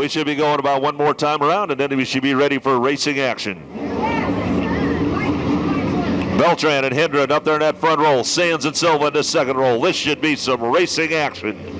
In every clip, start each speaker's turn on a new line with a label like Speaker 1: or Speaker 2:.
Speaker 1: We should be going about one more time around, and then we should be ready for racing action. Beltran and Hendren up there in that front roll. Sands and Silva in the second roll. This should be some racing action.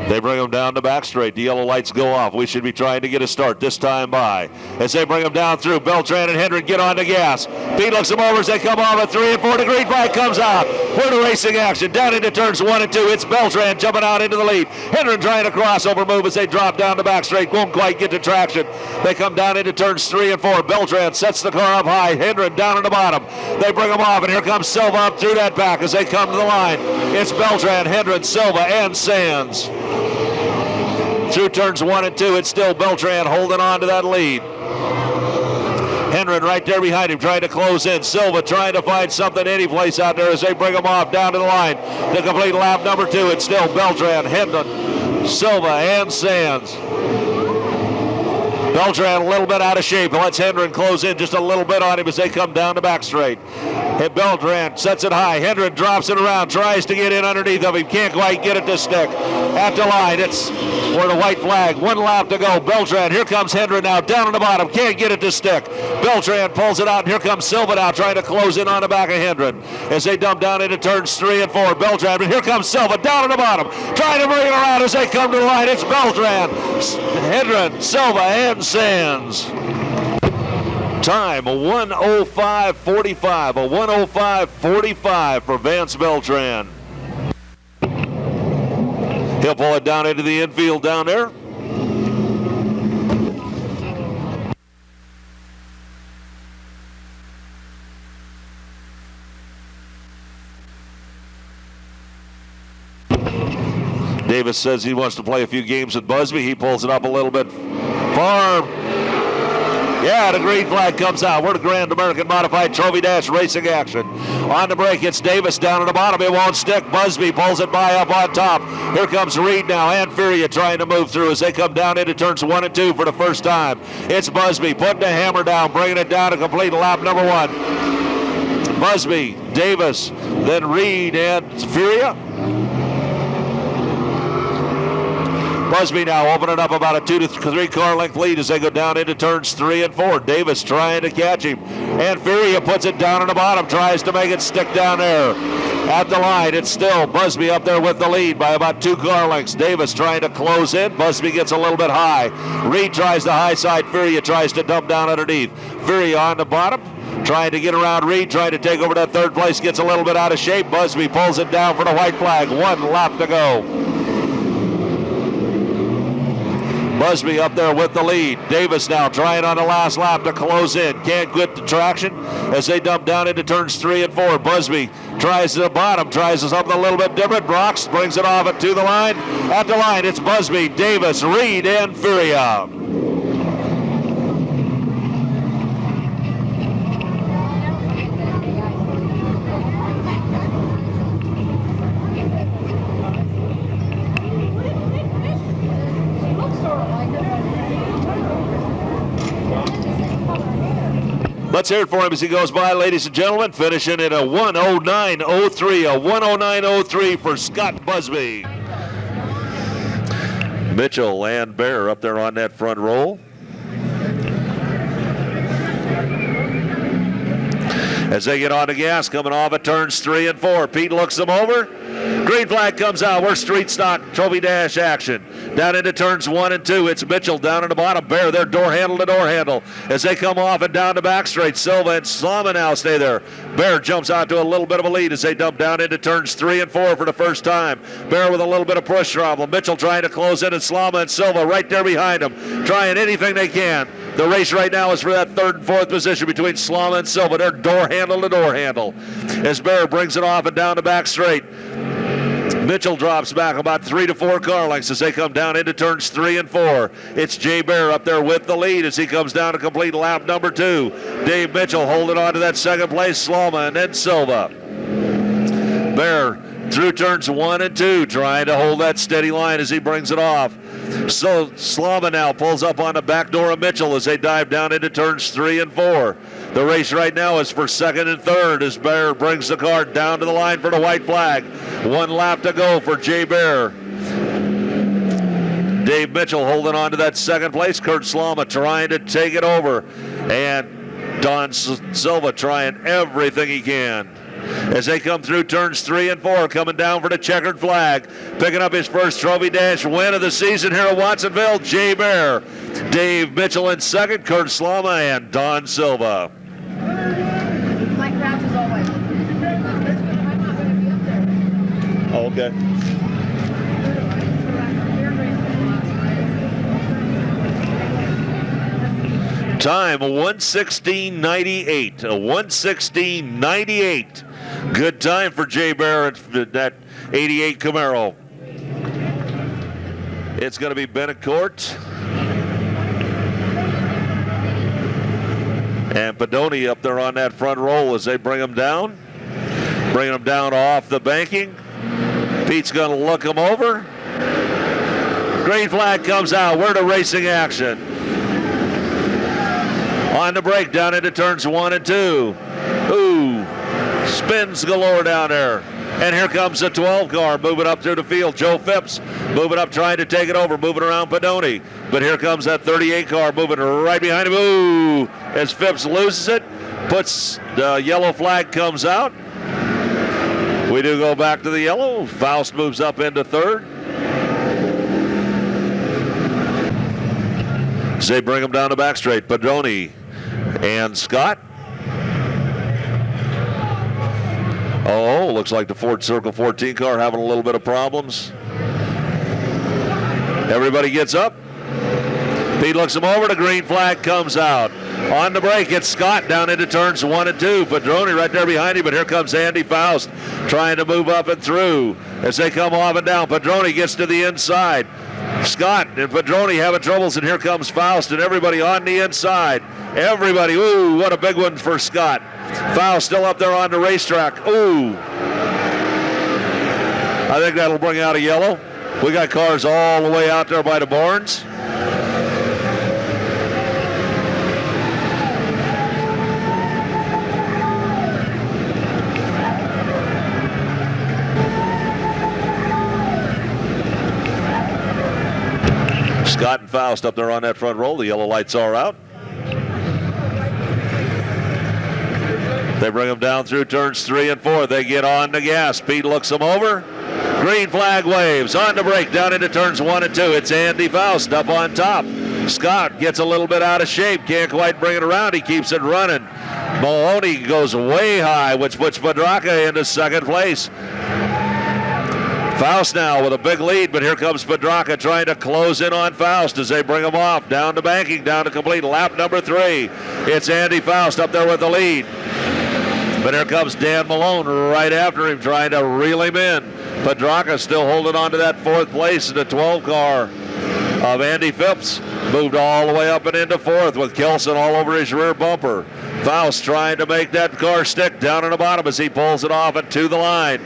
Speaker 1: They bring them down the back straight. The yellow lights go off. We should be trying to get a start this time by. As they bring them down through, Beltran and Hendren get on the gas. Pete looks them over as they come off at 3 and 4. The green flag comes out. We're to racing action. Down into turns 1 and 2. It's Beltran jumping out into the lead. Hendren trying to crossover move as they drop down the back straight. Won't quite get to traction. They come down into turns 3 and 4. Beltran sets the car up high. Hendren down at the bottom. They bring them off, and here comes Silva up through that back as they come to the line. It's Beltran, Hendren, Silva, and Sands. Through turns 1 and 2, it's still Beltran holding on to that lead. Hendren right there behind him trying to close in. Silva trying to find something any place out there as they bring him off down to the line. To complete lap number 2, it's still Beltran, Hendren, Silva, and Sands. Beltran a little bit out of shape. Lets Hendren close in just a little bit on him as they come down the back straight. And Beltran sets it high. Hendren drops it around, tries to get in underneath of him. Can't quite get it to stick. At the line, it's for the white flag. 1 lap to go. Beltran, here comes Hendren now, down on the bottom. Can't get it to stick. Beltran pulls it out, and here comes Silva now, trying to close in on the back of Hendren. As they dump down into turns 3 and 4. Beltran, but here comes Silva, down on the bottom. Trying to bring it around as they come to the line. It's Beltran, Hendren, Silva, and Sands. Time, a 1:05:45. A 1:05:45 for Vance Beltran. He'll pull it down into the infield down there. Davis says he wants to play a few games with Busby. He pulls it up a little bit far. Yeah, the green flag comes out. We're the Grand American Modified Trophy Dash racing action. On the break, it's Davis down at the bottom. It won't stick. Busby pulls it by up on top. Here comes Reed now, and Furia trying to move through as they come down into turns 1 and 2 for the first time. It's Busby putting the hammer down, bringing it down to complete lap number 1. Busby, Davis, then Reed and Furia. Busby now opening up about a 2 to 3 car length lead as they go down into turns 3 and 4. Davis trying to catch him. And Furia puts it down on the bottom, tries to make it stick down there. At the line, it's still Busby up there with the lead by about 2 car lengths. Davis trying to close in. Busby gets a little bit high. Reed tries the high side. Furia tries to dump down underneath. Furia on the bottom, trying to get around Reed, trying to take over that third place. Gets a little bit out of shape. Busby pulls it down for the white flag. 1 lap to go. Busby up there with the lead. Davis now trying on the last lap to close in. Can't get the traction as they dump down into turns 3 and 4. Busby tries to the bottom, tries something a little bit different. Brox brings it off it to the line. At the line, it's Busby, Davis, Reed, and Furia. Let's hear it for him as he goes by, ladies and gentlemen, finishing at a 1:09:03, a 1:09:03 for Scott Busby. Mitchell and Bear up there on that front roll. As they get on the gas, coming off at turns 3 and 4. Pete looks them over. Green flag comes out. We're street stock Trophy Dash action. Down into turns 1 and 2. It's Mitchell down in the bottom. Bear there, door handle to door handle. As they come off and down the back straight, Silva and Slama now stay there. Bear jumps out to a little bit of a lead as they dump down into turns 3 and 4 for the first time. Bear with a little bit of push problem. Mitchell trying to close in, and Slama and Silva right there behind him, trying anything they can. The race right now is for that 3rd and 4th position between Slama and Silva. They're door handle to door handle. As Bear brings it off and down the back straight. Mitchell drops back about 3 to 4 car lengths as they come down into turns 3 and 4. It's Jay Bear up there with the lead as he comes down to complete lap number 2. Dave Mitchell holding on to that 2nd place, Slama, and then Silva. Bear through turns 1 and 2, trying to hold that steady line as he brings it off. So Slama now pulls up on the back door of Mitchell as they dive down into turns 3 and 4. The race right now is for second and third as Bear brings the car down to the line for the white flag. 1 lap to go for Jay Bear. Dave Mitchell holding on to that second place. Kurt Slama trying to take it over. And Don Silva trying everything he can. As they come through turns 3 and 4, coming down for the checkered flag. Picking up his first Trophy Dash win of the season here at Watsonville, Jay Bear. Dave Mitchell in second, Kurt Slama, and Don Silva.
Speaker 2: Mike Crouch as always.
Speaker 1: Oh, okay. Time 1:16.98. 1:16.98. Good time for Jay Bear at that 88 Camaro. It's going to be Benecourt and Padoni up there on that front roll as they bring them down. Bringing them down off the banking. Pete's going to look them over. Green flag comes out. We're to racing action. On the break down into turns 1 and 2. Ooh, spins galore down there. And here comes the 12 car moving up through the field. Joe Phipps moving up, trying to take it over, moving around Padoni. But here comes that 38 car moving right behind him. Ooh, as Phipps loses it, puts the yellow flag comes out. We do go back to the yellow. Faust moves up into third. As they bring him down the back straight, Padoni and Scott. Oh, looks like the Ford Circle 14 car having a little bit of problems. Everybody gets up. Pete looks him over. The green flag comes out. On the break, it's Scott down into turns 1 and 2. Padroni right there behind him, but here comes Andy Faust trying to move up and through as they come off and down. Padroni gets to the inside. Scott and Padroni having troubles, and here comes Faust and everybody on the inside. Everybody, ooh, what a big one for Scott. Faust still up there on the racetrack. Ooh. I think that'll bring out a yellow. We got cars all the way out there by the barns. Scott and Faust up there on that front roll. The yellow lights are out. They bring them down through turns 3 and 4. They get on the gas. Pete looks them over. Green flag waves. On the break down into turns 1 and 2. It's Andy Faust up on top. Scott gets a little bit out of shape. Can't quite bring it around. He keeps it running. Maloney goes way high, which puts Padraca into second place. Faust now with a big lead, but here comes Padraca trying to close in on Faust as they bring him off. Down to banking, down to complete lap number 3. It's Andy Faust up there with the lead. But here comes Dan Malone right after him, trying to reel him in. Padraca still holding on to that 4th place in the 12 car of Andy Phipps. Moved all the way up and into 4th with Kelson all over his rear bumper. Faust trying to make that car stick down in the bottom as he pulls it off and to the line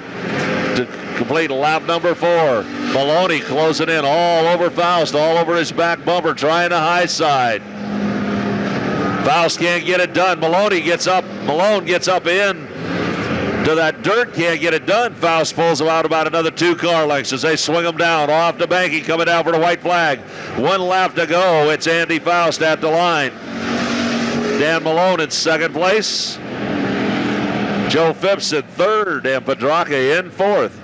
Speaker 1: to complete lap number 4. Maloney closing in all over Faust, all over his back bumper, trying to high side. Faust can't get it done. Malone gets up in to that dirt, can't get it done. Faust pulls him out about another 2 car lengths as they swing him down off the banking, coming down for the white flag. 1 lap to go. It's Andy Faust at the line. Dan Malone in second place. Joe Phipps in third and Padraca in 4th.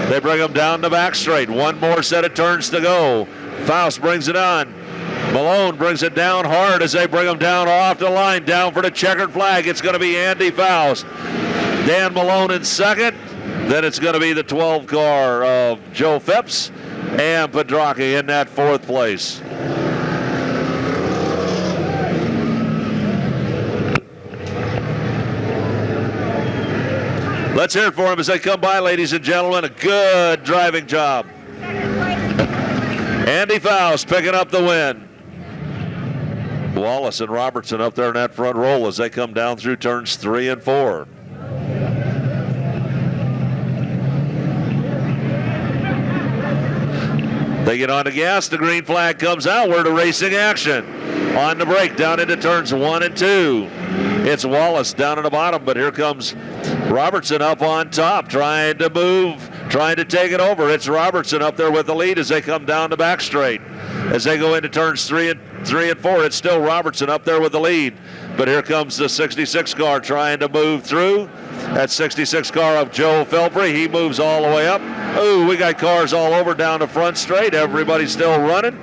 Speaker 1: They bring him down the back straight. 1 more set of turns to go. Faust brings it on. Malone brings it down hard as they bring him down off the line, down for the checkered flag. It's going to be Andy Faust. Dan Malone in second. Then it's going to be the 12 car of Joe Phipps and Padraca in that 4th place. Let's hear it for him as they come by, ladies and gentlemen. A good driving job. Andy Faust picking up the win. Wallace and Robertson up there in that front roll as they come down through turns 3 and 4. They get on the gas. The green flag comes out. We're to racing action. On the break, down into turns 1 and 2. It's Wallace down at the bottom, but here comes Robertson up on top, trying to move, trying to take it over. It's Robertson up there with the lead as they come down the back straight. As they go into turns 3 and 4, it's still Robertson up there with the lead. But here comes the 66 car trying to move through. That 66 car of Joe Felpre, he moves all the way up. Ooh, we got cars all over down the front straight. Everybody's still running.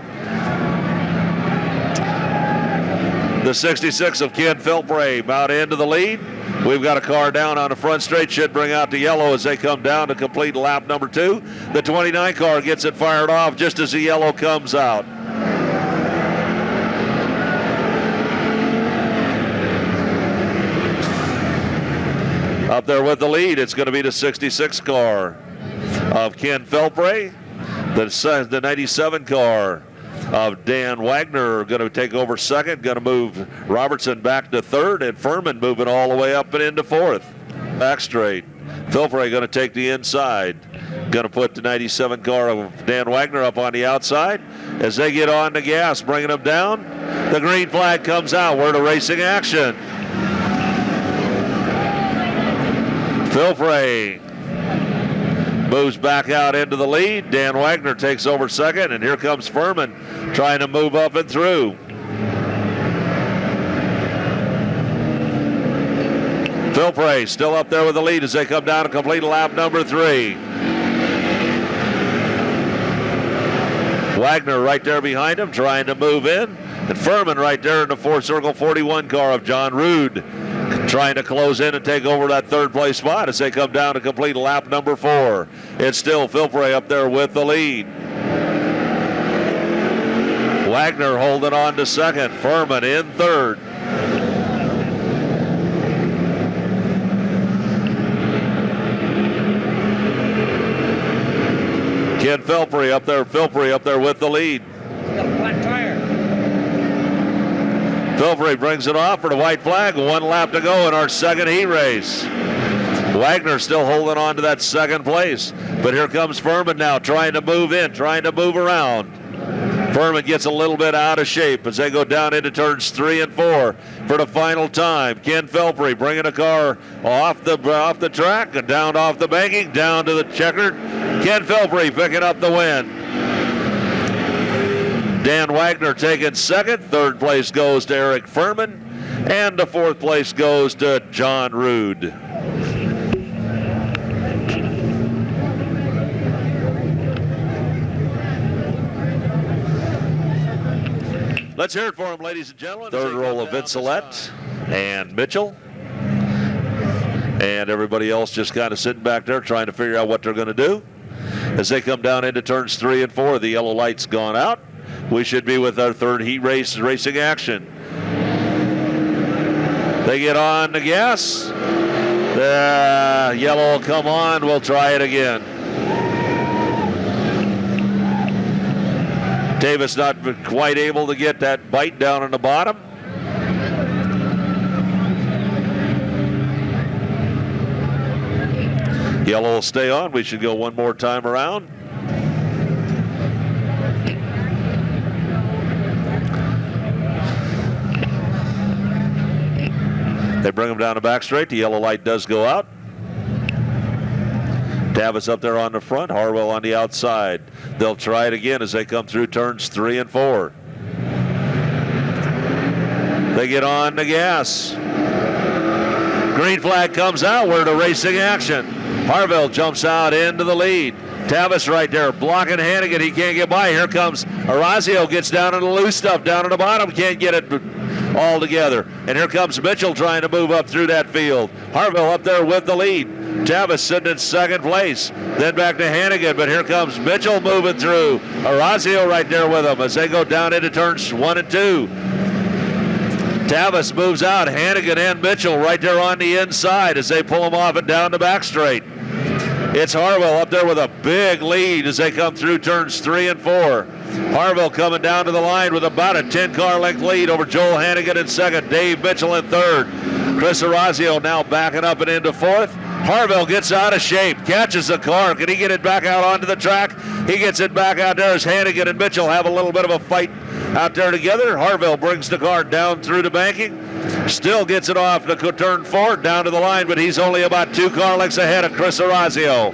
Speaker 1: The 66 of Ken Felpre out into the lead. We've got a car down on the front straight, should bring out the yellow as they come down to complete lap number 2. The 29 car gets it fired off just as the yellow comes out. Up there with the lead, it's going to be the 66 car of Ken Felpre. The 97 car of Dan Wagner going to take over second, going to move Robertson back to third, and Furman moving all the way up and into fourth. Back straight. Felpre going to take the inside. Going to put the 97 car of Dan Wagner up on the outside. As they get on the gas, bringing them down, the green flag comes out. We're to racing action. Felpre moves back out into the lead. Dan Wagner takes over second, and here comes Furman trying to move up and through. Felpre still up there with the lead as they come down to complete lap number 3. Wagner right there behind him trying to move in, and Furman right there in the 4-circle 41 car of John Rude trying to close in and take over that third place spot as they come down to complete lap number 4. It's still Felpre up there with the lead. Wagner holding on to second, Furman in third. Ken Felpre up there with the lead.
Speaker 3: He's got a flat tire.
Speaker 1: Felpre brings it off for the white flag. 1 lap to go in our second heat race. Wagner still holding on to that second place. But here comes Furman now trying to move in, trying to move around. Furman gets a little bit out of shape as they go down into turns 3 and 4 for the final time. Ken Felpre bringing a car off the track and down off the banking, down to the checkered. Ken Felpre picking up the win. Dan Wagner taking second. Third place goes to Eric Furman. And the fourth place goes to John Rude. Let's hear it for him, ladies and gentlemen. Third row of Vincelette and Mitchell. And everybody else just kind of sitting back there trying to figure out what they're going to do. As they come down into turns 3 and 4, the yellow light's gone out. We should be with our third heat race racing action. They get on the gas. The yellow will come on. We'll try it again. Davis not quite able to get that bite down on the bottom. Yellow will stay on. We should go one more time around. They bring them down the back straight. The yellow light does go out. Davis up there on the front, Harwell on the outside. They'll try it again as they come through turns 3 and 4. They get on the gas. Green flag comes out. We're to racing action. Harville jumps out into the lead. Tavis right there blocking Hannigan. He can't get by. Here comes Orazio. Gets down in the loose stuff down at the bottom. Can't get it all together. And here comes Mitchell trying to move up through that field. Harville up there with the lead. Tavis sitting in second place. Then back to Hannigan. But here comes Mitchell moving through. Orazio right there with him as they go down into turns 1 and 2. Tavis moves out. Hannigan and Mitchell right there on the inside as they pull them off and down the back straight. It's Harville up there with a big lead as they come through turns 3 and 4. Harville coming down to the line with about a 10-car length lead over Joel Hannigan in second. Dave Mitchell in third. Chris Orazio now backing up and into fourth. Harville gets out of shape, catches the car. Can he get it back out onto the track? He gets it back out there as Hannigan and Mitchell have a little bit of a fight out there together. Harville brings the car down through the banking. Still gets it off to turn 4, down to the line, but he's only about 2 car lengths ahead of Chris Orazio.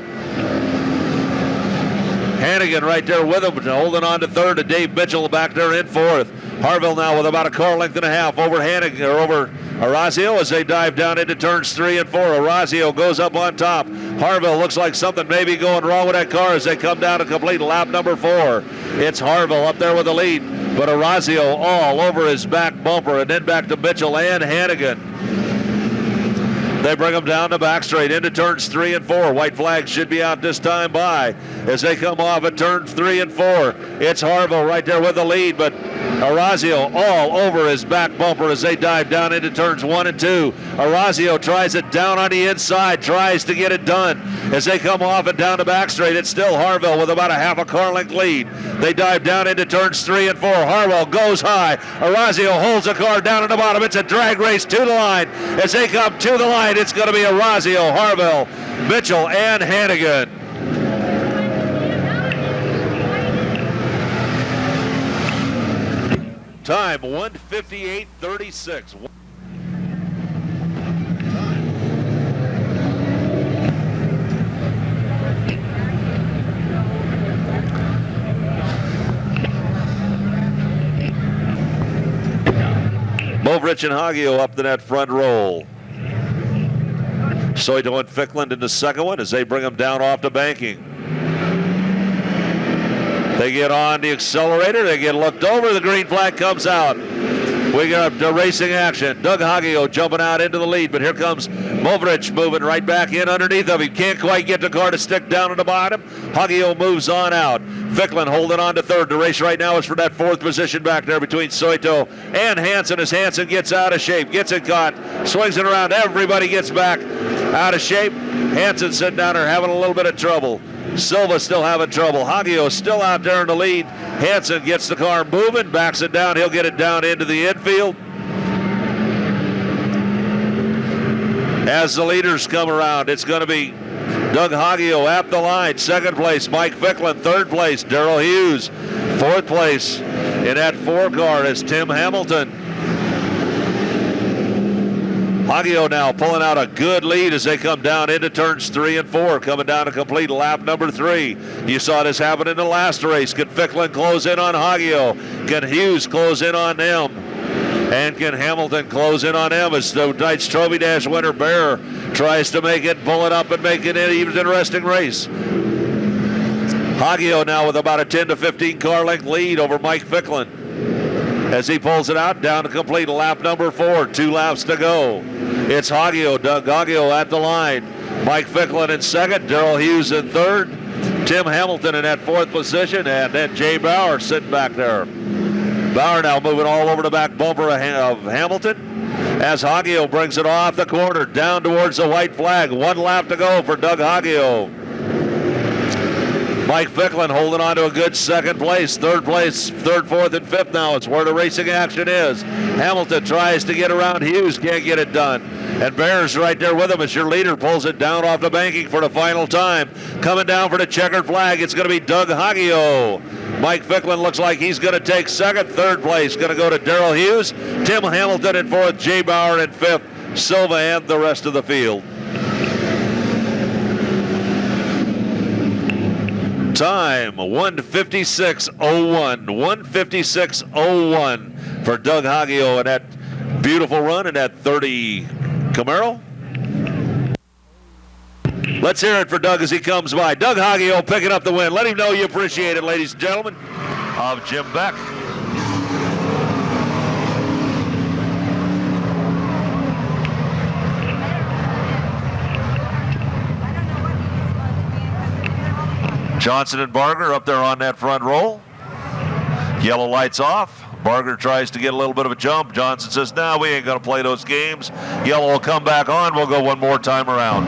Speaker 1: Hannigan right there with him, holding on to 3rd, and Dave Mitchell back there in 4th. Harville now with about a car length and a half over Hannigan, or over Orazio as they dive down into turns 3 and 4. Orazio goes up on top. Harville looks like something may be going wrong with that car as they come down to complete lap number 4. It's Harville up there with the lead, but Orazio all over his back bumper, and then back to Mitchell and Hannigan. They bring them down the back straight into turns 3 and 4. White flag should be out this time by as they come off at turns 3 and 4. It's Harville right there with the lead, but Orazio all over his back bumper as they dive down into turns 1 and 2. Orazio tries it down on the inside, tries to get it done. As they come off and down the back straight, it's still Harville with about a half a car length lead. They dive down into turns 3 and 4. Harville goes high. Orazio holds the car down at the bottom. It's a drag race to the line. As they come to the line, it's going to be Orazio, Harville, Mitchell, and Hannigan. Time 1:58.36. Movrich and Haggio up to that front roll. Soito and Ficklin in the second one as they bring them down off the banking. They get on the accelerator, they get looked over, the green flag comes out. We got the racing action. Doug Haggio jumping out into the lead, but here comes Movrich moving right back in underneath of him. Can't quite get the car to stick down at the bottom. Haggio moves on out. Ficklin holding on to 3rd. The race right now is for that 4th position back there between Soito and Hansen as Hansen gets out of shape, gets it caught, swings it around. Everybody gets back out of shape. Hansen sitting down there having a little bit of trouble. Silva still having trouble. Haggio still out there in the lead. Hansen gets the car moving, backs it down. He'll get it down into the infield. As the leaders come around, it's going to be Doug Haggio at the line. 2nd place, Mike Ficklin. 3rd place, Darrell Hughes. 4th place in that 4 car is Tim Hamilton. Haggio now pulling out a good lead as they come down into turns 3 and 4, coming down to complete lap number 3. You saw this happen in the last race. Can Ficklin close in on Haggio? Can Hughes close in on them? And can Hamilton close in on them as the night's Trophy Dash winner Bear tries to make it, pull it up, and make it an even interesting race? Haggio now with about a 10 to 15 car length lead over Mike Ficklin as he pulls it out down to complete lap number 4. 2 laps to go. It's Haggio, Doug Haggio at the line. Mike Ficklin in 2nd, Darrell Hughes in 3rd, Tim Hamilton in that 4th position, and then Jay Bauer sitting back there. Bauer now moving all over the back bumper of Hamilton as Haggio brings it off the corner down towards the white flag. 1 lap to go for Doug Haggio. Mike Ficklin holding on to a good 2nd place, 3rd place, 3rd, 4th, and 5th now. It's where the racing action is. Hamilton tries to get around Hughes, can't get it done. And Bear's right there with him as your leader pulls it down off the banking for the final time. Coming down for the checkered flag, it's going to be Doug Haggio. Mike Ficklin looks like he's going to take 2nd. 3rd place going to go to Darrell Hughes. Tim Hamilton in 4th, Jay Bauer in 5th, Silva and the rest of the field. Time 1:56.01. 1:56.01 for Doug Haggio and that beautiful run in that 30 Camaro. Let's hear it for Doug as he comes by. Doug Haggio picking up the win. Let him know you appreciate it, ladies and gentlemen, of Jim Beck. Johnson and Barger up there on that front roll. Yellow lights off. Barger tries to get a little bit of a jump. Johnson says, no, we ain't going to play those games. Yellow will come back on. We'll go one more time around.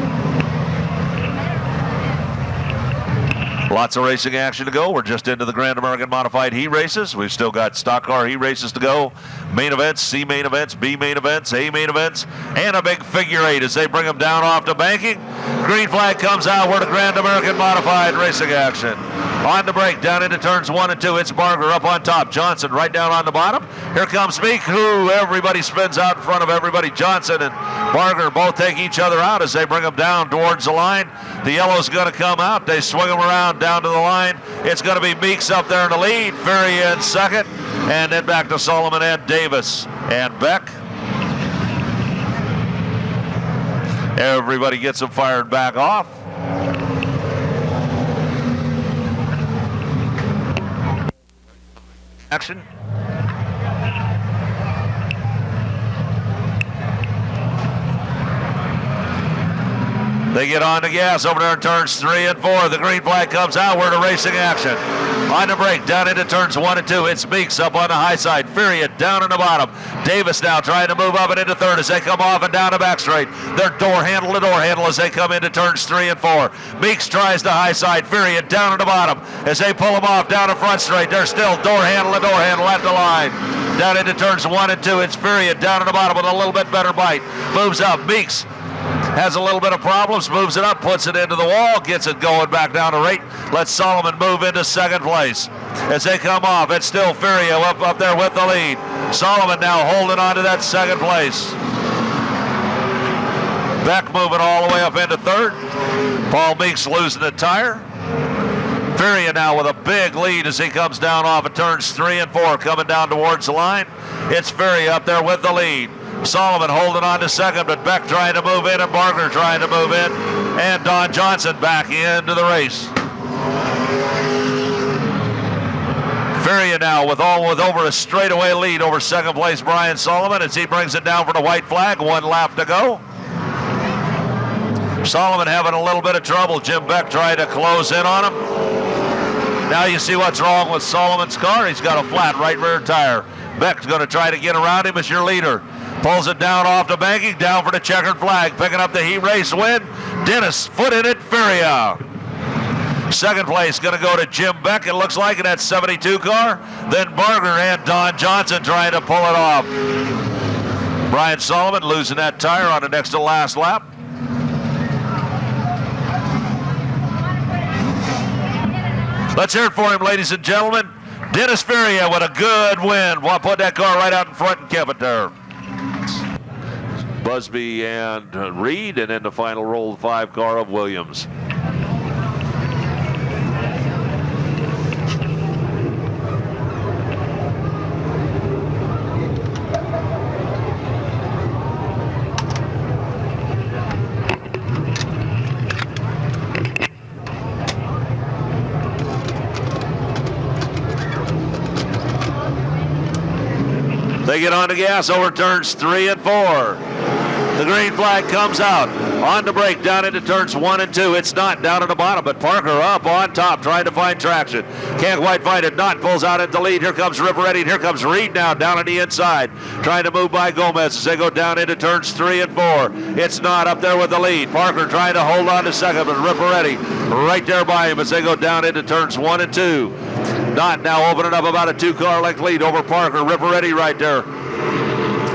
Speaker 1: Lots of racing action to go. We're just into the Grand American Modified Heat races. We've still got stock car heat races to go. Main events, C main events, B main events, A main events, and a big figure eight as they bring them down off to banking. Green flag comes out. We're to Grand American Modified racing action. On the break, down into turns 1 and 2. It's Barger up on top. Johnson right down on the bottom. Here comes Meek, who everybody spins out in front of everybody. Johnson and Barger both take each other out as they bring them down towards the line. The yellow's going to come out. They swing them around down to the line. It's going to be Meeks up there in the lead. Ferry in second. And then back to Solomon and Davis and Beck. Everybody gets them fired back off. Action. They get on the gas over there in turns 3 and 4. The green flag comes out. We're to racing action. On the break, down into turns 1 and 2. It's Meeks up on the high side. Furia down in the bottom. Davis now trying to move up and into third as they come off and down the back straight. They're door handle to door handle as they come into turns 3 and 4. Meeks tries the high side. Furia down in the bottom as they pull them off down the front straight. They're still door handle to door handle at the line. Down into turns 1 and 2. It's Furia down in the bottom with a little bit better bite. Moves up. Meeks has a little bit of problems, moves it up, puts it into the wall, gets it going back down to rate. Lets Solomon move into second place. As they come off, it's still Furia up there with the lead. Solomon now holding on to that second place. Beck moving all the way up into third. Paul Meeks losing a tire. Furia now with a big lead as he comes down off of turns 3 and 4, coming down towards the line. It's Furia up there with the lead. Solomon holding on to second, but Beck trying to move in and Barger trying to move in. And Don Johnson back into the race. Furia now with over a straightaway lead over second place Brian Solomon as he brings it down for the white flag. 1 lap to go. Solomon having a little bit of trouble. Jim Beck trying to close in on him. Now you see what's wrong with Solomon's car. He's got a flat right rear tire. Beck's going to try to get around him as your leader. Pulls it down off the banking, down for the checkered flag. Picking up the heat race win. Dennis foot in it, Furia. Second place going to go to Jim Beck, it looks like, in that 72 car. Then Barger and Don Johnson trying to pull it off. Brian Solomon losing that tire on the next to last lap. Let's hear it for him, ladies and gentlemen. Dennis Furia with a good win. We'll put that car right out in front and keep it there. Busby and Reed, and then the final roll 5 car of Williams. They get on the gas over turns 3 and 4. The green flag comes out. On the break, down into turns 1 and 2. It's Knott down at the bottom, but Parker up on top, trying to find traction. Can't quite find it. Knott pulls out into the lead. Here comes Ripperetti, and here comes Reed now down on the inside, trying to move by Gomez as they go down into turns 3 and 4. It's Knott up there with the lead. Parker trying to hold on to second, but Ripperetti right there by him as they go down into turns 1 and 2. Knott now opening up about a 2-car length lead over Parker. Ripperetti right there.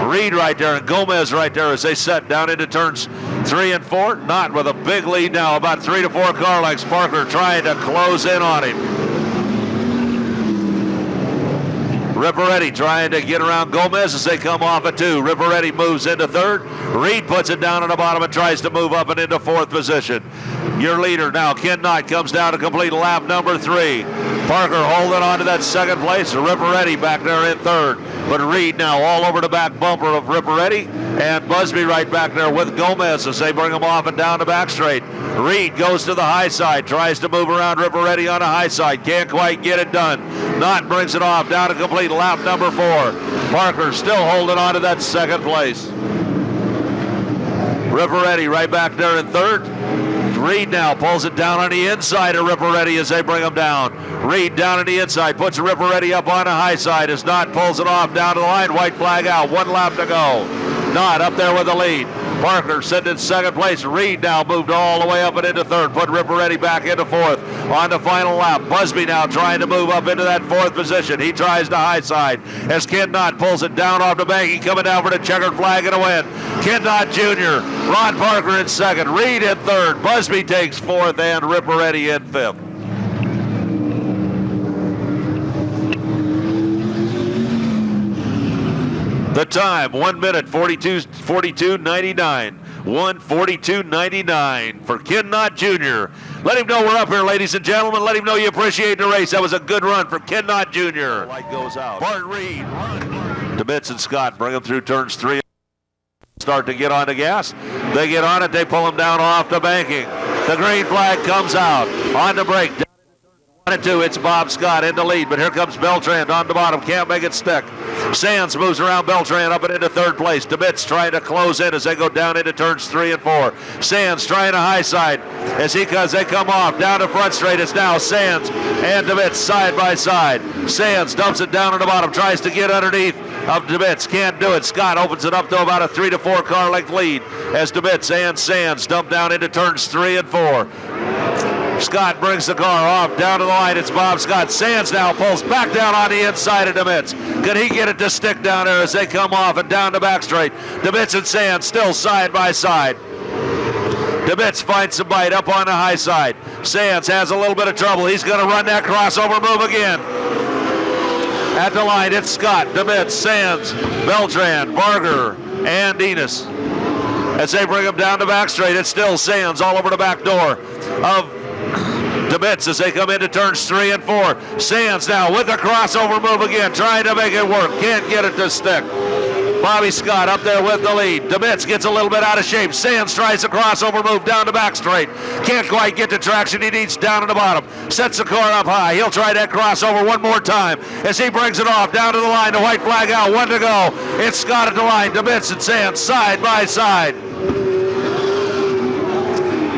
Speaker 1: Reed right there and Gomez right there as they set down into turns 3 and 4. Knott with a big lead now, about 3 to 4 car lengths. Parker trying to close in on him. Ripperetti trying to get around Gomez as they come off at 2. Ripperetti moves into third. Reed puts it down on the bottom and tries to move up and into 4th position. Your leader now, Ken Knott, comes down to complete lap number 3. Parker holding on to that second place. Ripperetti back there in third. But Reed now all over the back bumper of Ripperetti. And Busby right back there with Gomez as they bring him off and down the back straight. Reed goes to the high side, tries to move around Ripperetti on the high side. Can't quite get it done. Knott brings it off down to complete lap number 4. Parker still holding on to that second place. Ripperetti right back there in third. Reed now pulls it down on the inside of Ripperetti as they bring him down. Reed down on the inside, puts Ripperetti up on the high side as Knott pulls it off down to the line. White flag out, 1 lap to go. Knott up there with the lead. Parker sent in second place. Reed now moved all the way up and into third. Put Ripperetti back into fourth on the final lap. Busby now trying to move up into that fourth position. He tries the high side as Ken Knott pulls it down off the bank. He coming down for the checkered flag and a win. Ken Knott Jr., Ron Parker in second, Reed in third, Busby takes fourth, and Ripperetti in fifth. The time, 1 minute, 42:99. 1:42:99 for Ken Knott Jr. Let him know we're up here, ladies and gentlemen. Let him know you appreciate the race. That was a good run for Ken Knott Jr. Light goes out. Bart Reed. DeBitz and Scott bring him through turns 3. Start to get on the gas. They get on it. They pull him down off the banking. The green flag comes out. On the break. 1 and 2, it's Bob Scott in the lead, but here comes Beltran on the bottom. Can't make it stick. Sands moves around Beltran up and into third place. DeBitz trying to close in as they go down into turns 3 and 4. Sands trying a high side as they come off down to front straight. It's now Sands and DeBitz side by side. Sands dumps it down on the bottom, tries to get underneath of DeBitz. Can't do it. Scott opens it up to about a 3 to 4 car length lead as DeBitz and Sands dump down into turns 3 and 4. Scott brings the car off down to the line. It's Bob Scott. Sands now pulls back down on the inside of DeBitz. Can he get it to stick down there as they come off and down the back straight? DeBitz and Sands still side by side. DeBitz finds some bite up on the high side. Sands has a little bit of trouble. He's going to run that crossover move again. At the line, it's Scott, DeBitz, Sands, Beltran, Barger, and Enos. As they bring him down the back straight, it's still Sands all over the back door of DeBitz as they come into turns 3 and 4. Sands now with a crossover move again, trying to make it work. Can't get it to stick. Bobby Scott up there with the lead. DeBitz gets a little bit out of shape. Sands tries a crossover move down the back straight. Can't quite get the traction he needs down to the bottom. Sets the car up high. He'll try that crossover one more time as he brings it off down to the line. The white flag out, 1 to go. It's Scott at the line. DeBitz and Sands side by side.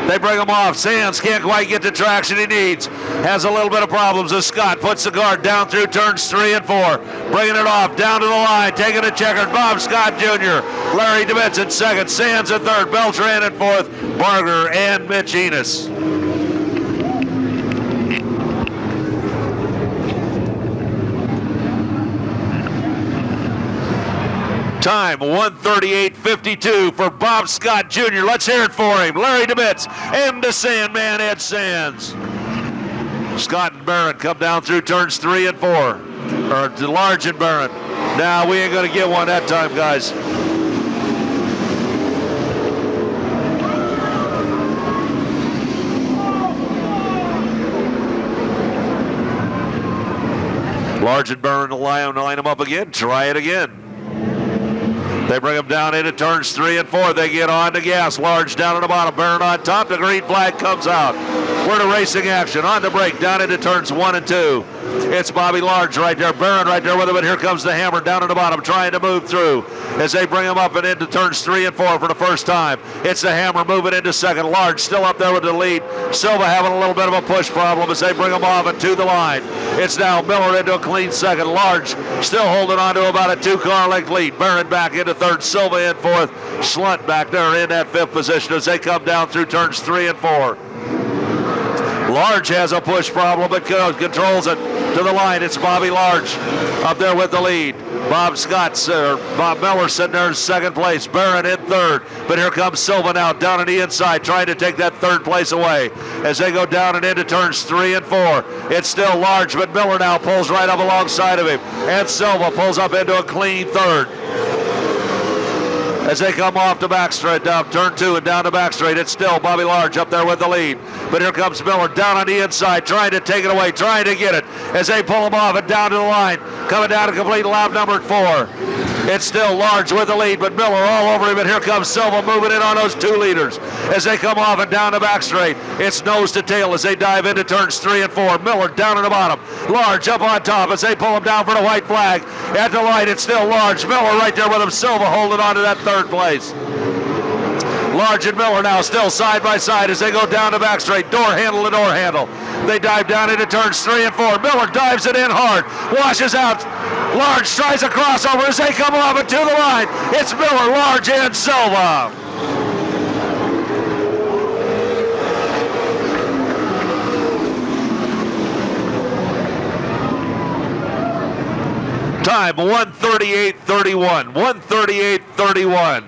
Speaker 1: They bring him off. Sands can't quite get the traction he needs. Has a little bit of problems as Scott puts the car down through turns 3 and 4. Bringing it off down to the line. Taking a checkered. Bob Scott Jr. Larry DeBitz in second. Sands in third. Beltran in fourth. Barger and Mitch Enos. Time 1:38:52 for Bob Scott Jr. Let's hear it for him. Larry DeBitz and the Sandman Ed Sands. Scott and Barron come down through turns 3 and 4. Or Large and Barron. Now we ain't gonna get one that time, guys. Large and Barron to line them up again. Try it again. They bring him down into turns 3 and 4. They get on the gas. Large down at the bottom. Barron on top. The green flag comes out. We're to racing action. On the break down into turns 1 and 2. It's Bobby Large right there. Barron right there with him. But here comes the Hammer down at the bottom trying to move through as they bring him up and into turns 3 and 4 for the first time. It's the Hammer moving into second. Large still up there with the lead. Silva having a little bit of a push problem as they bring him off and to the line. It's now Miller into a clean second. Large still holding on to about a 2-car length lead. Barron back into third. Silva in fourth. Schlunt back there in that 5th position as they come down through turns 3 and 4. Large has a push problem, but controls it to the line. It's Bobby Large up there with the lead. Bob Miller sitting there in second place. Barron in third. But here comes Silva now down on the inside trying to take that third place away as they go down and into turns 3 and 4. It's still Large, but Miller now pulls right up alongside of him. And Silva pulls up into a clean third. As they come off the back straight down turn 2 and down the back straight, it's still Bobby Large up there with the lead. But here comes Miller down on the inside, trying to take it away, trying to get it as they pull him off and down to the line. Coming down to complete lap number 4. It's still Large with the lead, but Miller all over him, and here comes Silva moving in on those 2 leaders. As they come off and down the back straight, it's nose to tail as they dive into turns 3 and 4. Miller down at the bottom. Large up on top as they pull him down for the white flag. At the line, it's still Large. Miller right there with him. Silva holding on to that third place. Large and Miller now still side by side as they go down the back straight. Door handle to door handle. They dive down into turns 3 and 4. Miller dives it in hard. Washes out. Large tries a crossover as they come off and to the line. It's Miller, Large, and Silva. Time 1:38:31. 1:38:31.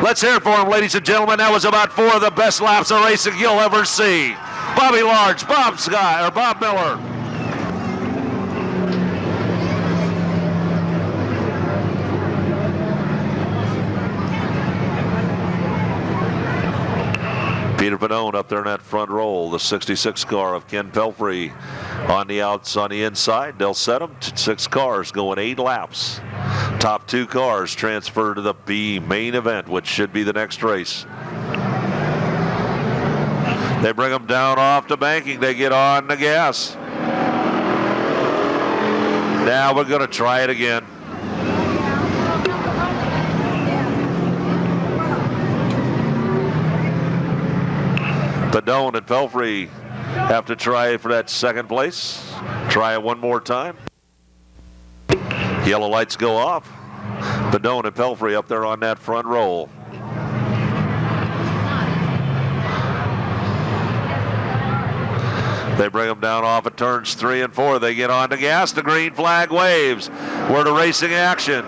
Speaker 1: Let's hear it for him, ladies and gentlemen. That was about 4 of the best laps of racing you'll ever see. Bobby Large, Bob Scott, or Bob Miller. Peter Padone up there in that front roll. The 66 car of Ken Pelfrey on the outs on the inside. They'll set them. 6 cars going 8 laps. Top 2 cars transfer to the B main event, which should be the next race. They bring them down off the banking. They get on the gas. Now we're going to try it again. Padone and Pelfrey have to try for that second place. Try it one more time. Yellow lights go off. Padone and Pelfrey up there on that front roll. They bring them down off at turns 3 and 4. They get on the gas. The green flag waves. We're to racing action.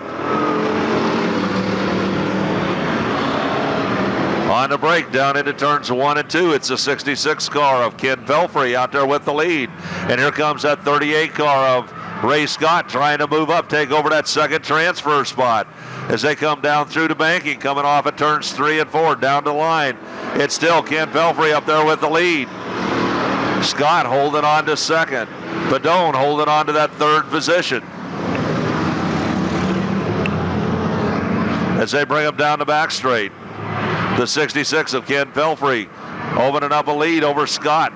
Speaker 1: On the break down into turns 1 and 2. It's the 66 car of Ken Pelfrey out there with the lead. And here comes that 38 car of Ray Scott trying to move up, take over that second transfer spot. As they come down through the banking, coming off at turns 3 and 4, down the line. It's still Ken Pelfrey up there with the lead. Scott holding on to second. Padone holding on to that third position. As they bring him down the back straight. The 66 of Ken Pelfrey opening up a lead over Scott.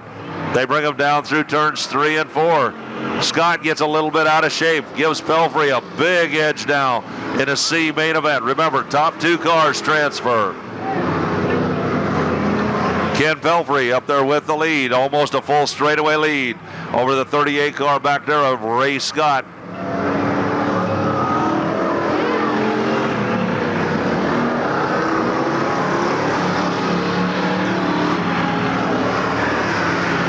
Speaker 1: They bring him down through turns 3 and 4. Scott gets a little bit out of shape, gives Pelfrey a big edge now in a C main event. Remember, top 2 cars transfer. Ken Pelfrey up there with the lead, almost a full straightaway lead over the 38 car back there of Ray Scott.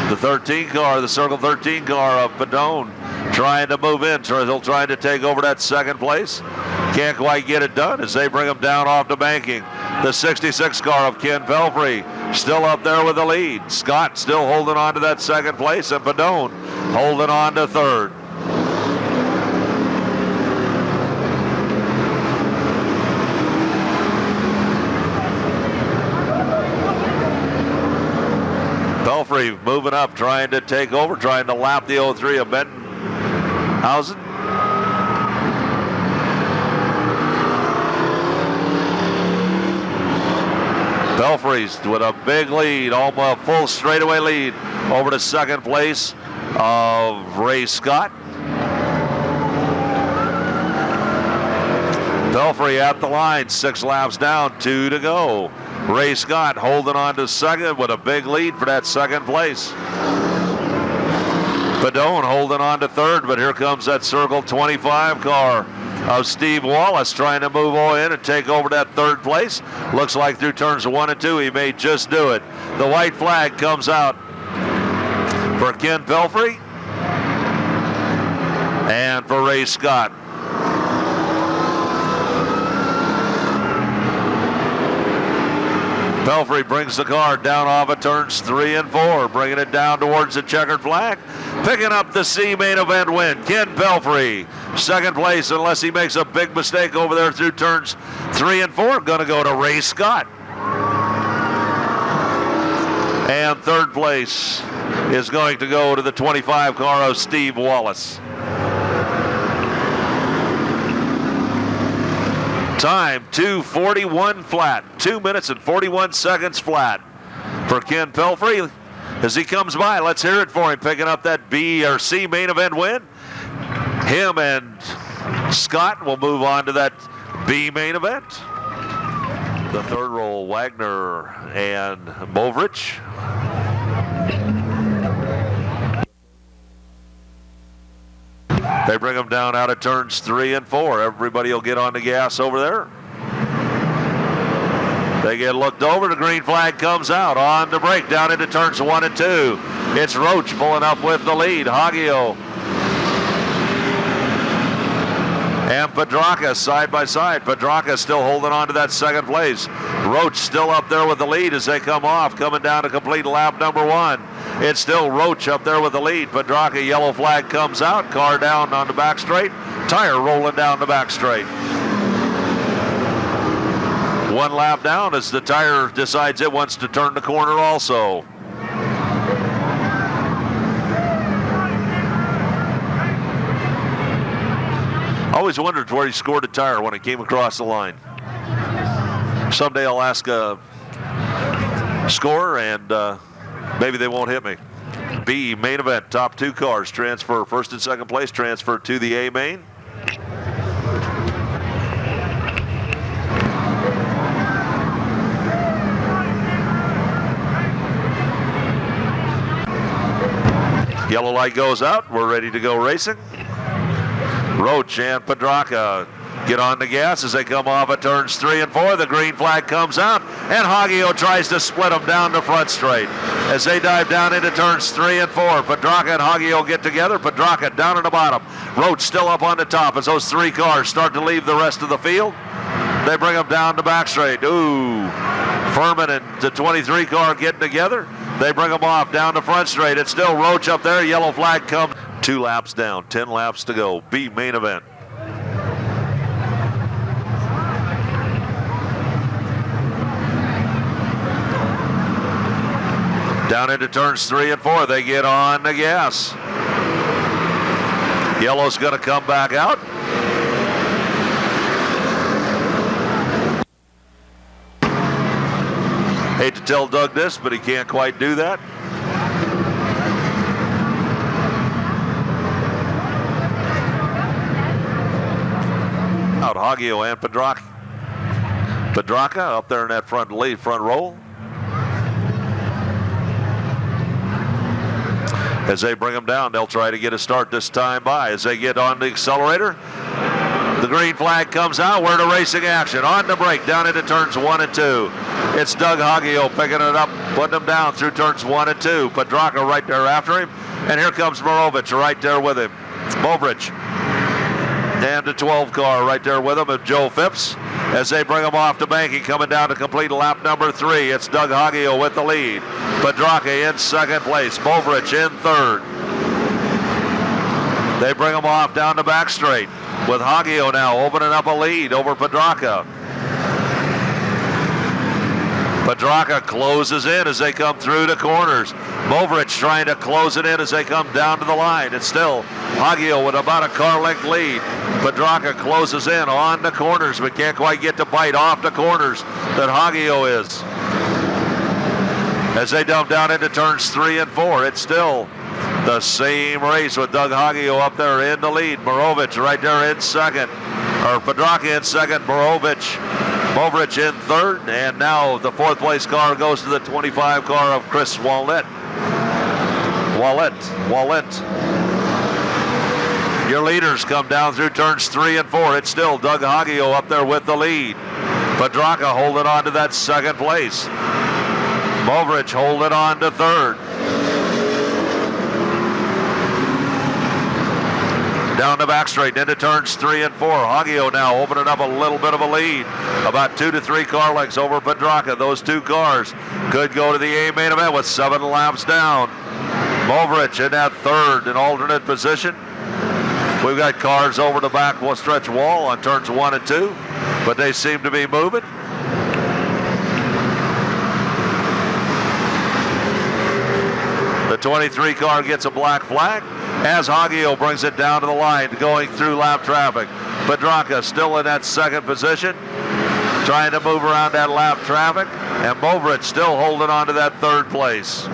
Speaker 1: The 13 car, the Circle 13 car of Padone trying to move in. He'll try to take over that second place. Can't quite get it done as they bring him down off the banking. The 66 car of Ken Pelfrey still up there with the lead. Scott still holding on to that second place, and Padone holding on to third. Pelfrey moving up, trying to take over, trying to lap the 03 of Bentonhausen. Pelfrey's with a big lead, almost full straightaway lead over to second place of Ray Scott. Pelfrey at the line, 6 laps down, 2 to go. Ray Scott holding on to second with a big lead for that second place. Padone holding on to third, but here comes that Circle 25 car of Steve Wallace trying to move in and take over that third place. Looks like through turns 1 and 2 he may just do it. The white flag comes out for Ken Pelfrey and for Ray Scott. Pelfrey brings the car down off of turns 3 and 4, bringing it down towards the checkered flag. Picking up the C main event win, Ken Pelfrey. Second place, unless he makes a big mistake over there through turns 3 and 4, going to go to Ray Scott. And third place is going to go to the 25 car of Steve Wallace. Time 2:41 flat, 2 minutes and 41 seconds flat for Ken Pelfrey. As he comes by, let's hear it for him, picking up that B or C main event win. Him and Scott will move on to that B main event. The third roll, Wagner and Bovrich. They bring them down out of turns 3 and 4. Everybody will get on the gas over there. They get looked over. The green flag comes out on the break down into turns 1 and 2. It's Roach pulling up with the lead. Haggio and Pedraca side by side. Pedraca still holding on to that second place. Roach still up there with the lead as they come off, coming down to complete lap number 1. It's still Roach up there with the lead. Pedraca, yellow flag comes out. Car down on the back straight. Tire rolling down the back straight. 1 lap down as the tire decides it wants to turn the corner also. Always wondered where he scored a tire when it came across the line. Someday I'll ask a scorer and maybe they won't hit me. B, main event, top 2 cars transfer. First and second place transfer to the A main. Yellow light goes out. We're ready to go racing. Roach and Pedraca get on the gas as they come off at turns 3 and 4. The green flag comes out, and Haggio tries to split them down the front straight. As they dive down into turns 3 and 4, Pedraca and Haggio get together. Pedraca down at the bottom. Roach still up on the top as those 3 cars start to leave the rest of the field. They bring them down the back straight. Ooh, Furman and the 23 car getting together. They bring them off down the front straight. It's still Roach up there. Yellow flag comes. 2 laps down, 10 laps to go. B, main event. Down into turns 3 and 4, they get on the gas. Yellow's going to come back out. Hate to tell Doug this, but he can't quite do that. Out Haggio and Pedraca. Pedraca up there in that front row. As they bring them down, they'll try to get a start this time by. As they get on the accelerator, the green flag comes out. We're to racing action. On the brake, down into turns 1 and 2. It's Doug Haggio picking it up, putting them down through turns 1 and 2. Pedraca right there after him. And here comes Morovich right there with him. Movrich. And the 12 car right there with him of Joe Phipps. As they bring him off to banking, coming down to complete lap number 3. It's Doug Haggio with the lead. Pedraca in second place. Movrich in third. They bring him off down the back straight with Haggio now opening up a lead over Pedraca. Pedraca closes in as they come through the corners. Movrich trying to close it in as they come down to the line. It's still Haggio with about a car length lead. Pedraca closes in on the corners, but can't quite get to bite off the corners that Haggio is. As they dump down into turns 3 and 4, it's still the same race with Doug Haggio up there in the lead. Morovich right there in second. Or Pedraca in second, Movrich in third, and now the 4th place car goes to the 25 car of Chris Wallet. Your leaders come down through turns 3 and 4. It's still Doug Haggio up there with the lead. Pedraca holding on to that second place. Movrich holding on to third. Down the back straight into turns 3 and 4. Haggio now opening up a little bit of a lead. About 2 to 3 car lengths over Pedraca. Those 2 cars could go to the A main event with 7 laps down. Movrich in that third and alternate position. We've got cars over the back stretch wall on turns 1 and 2, but they seem to be moving. The 23 car gets a black flag as Haggio brings it down to the line going through lap traffic. Pedraca still in that second position, trying to move around that lap traffic, and Movrich still holding on to that third place.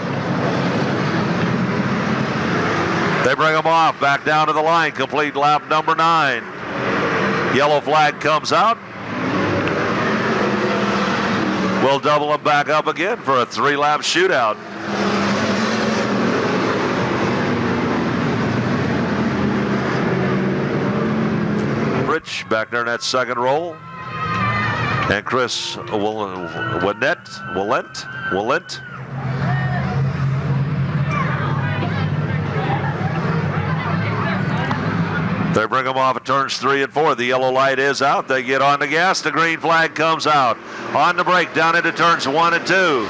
Speaker 1: They bring him off back down to the line, complete lap number 9. Yellow flag comes out. We'll double them back up again for a 3-lap shootout. Rich back there in that second roll. And Chris Willent. They bring them off at turns 3 and 4. The yellow light is out. They get on the gas. The green flag comes out. On the brake down into turns 1 and 2.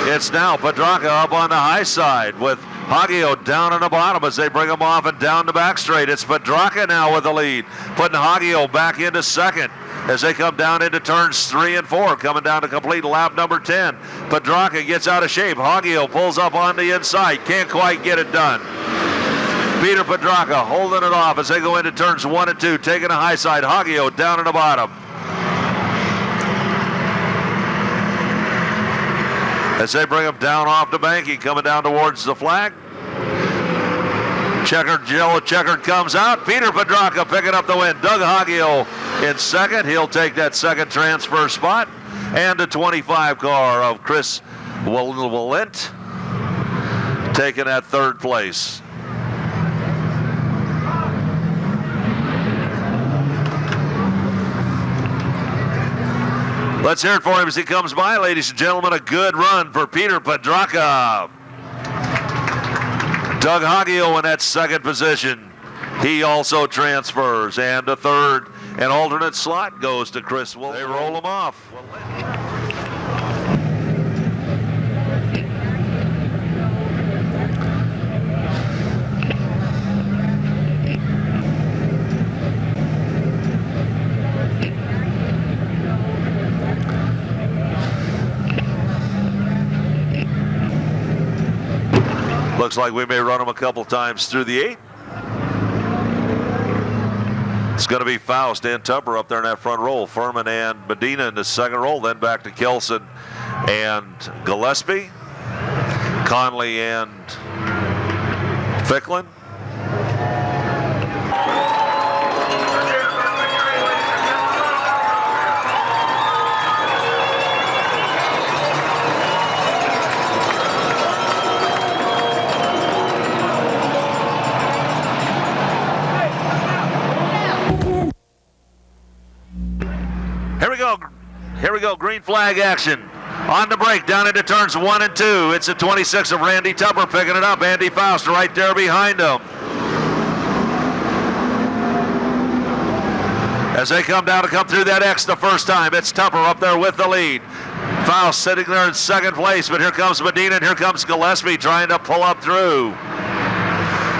Speaker 1: It's now Pedraca up on the high side with Haggio down on the bottom as they bring him off and down the back straight. It's Pedraca now with the lead, putting Haggio back into second as they come down into turns 3 and 4, coming down to complete lap number 10. Pedraca gets out of shape. Haggio pulls up on the inside. Can't quite get it done. Peter Pedraca holding it off as they go into turns 1 and 2, taking a high side. Haggio down on the bottom. As they bring him down off the banking, coming down towards the flag. Checkered, yellow checkered comes out. Peter Pedraca picking up the win. Doug Haggio in second. He'll take that second transfer spot. And the 25 car of Chris Walent taking that third place. Let's hear it for him as he comes by, ladies and gentlemen. A good run for Peter Pedraca. Doug Haggio in that second position. He also transfers. And the third and alternate slot goes to Chris Wolf. They roll him off. Looks like we may run them a couple times through the 8. It's going to be Faust and Tupper up there in that front row. Furman and Medina in the second row. Then back to Kelson and Gillespie. Conley and Ficklin. Here we go, green flag action. On the break, down into turns 1 and 2. It's the 26 of Randy Tupper picking it up. Andy Faust right there behind him. As they come down to come through that X the first time, it's Tupper up there with the lead. Faust sitting there in second place, but here comes Medina and here comes Gillespie trying to pull up through.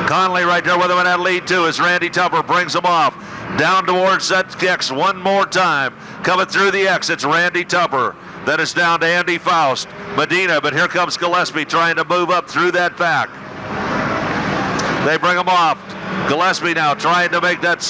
Speaker 1: Conley right there with him in that lead too as Randy Tupper brings him off. Down towards that X one more time. Coming through the X, it's Randy Tupper. Then it's down to Andy Faust. Medina, but here comes Gillespie trying to move up through that pack. They bring him off. Gillespie now trying to make that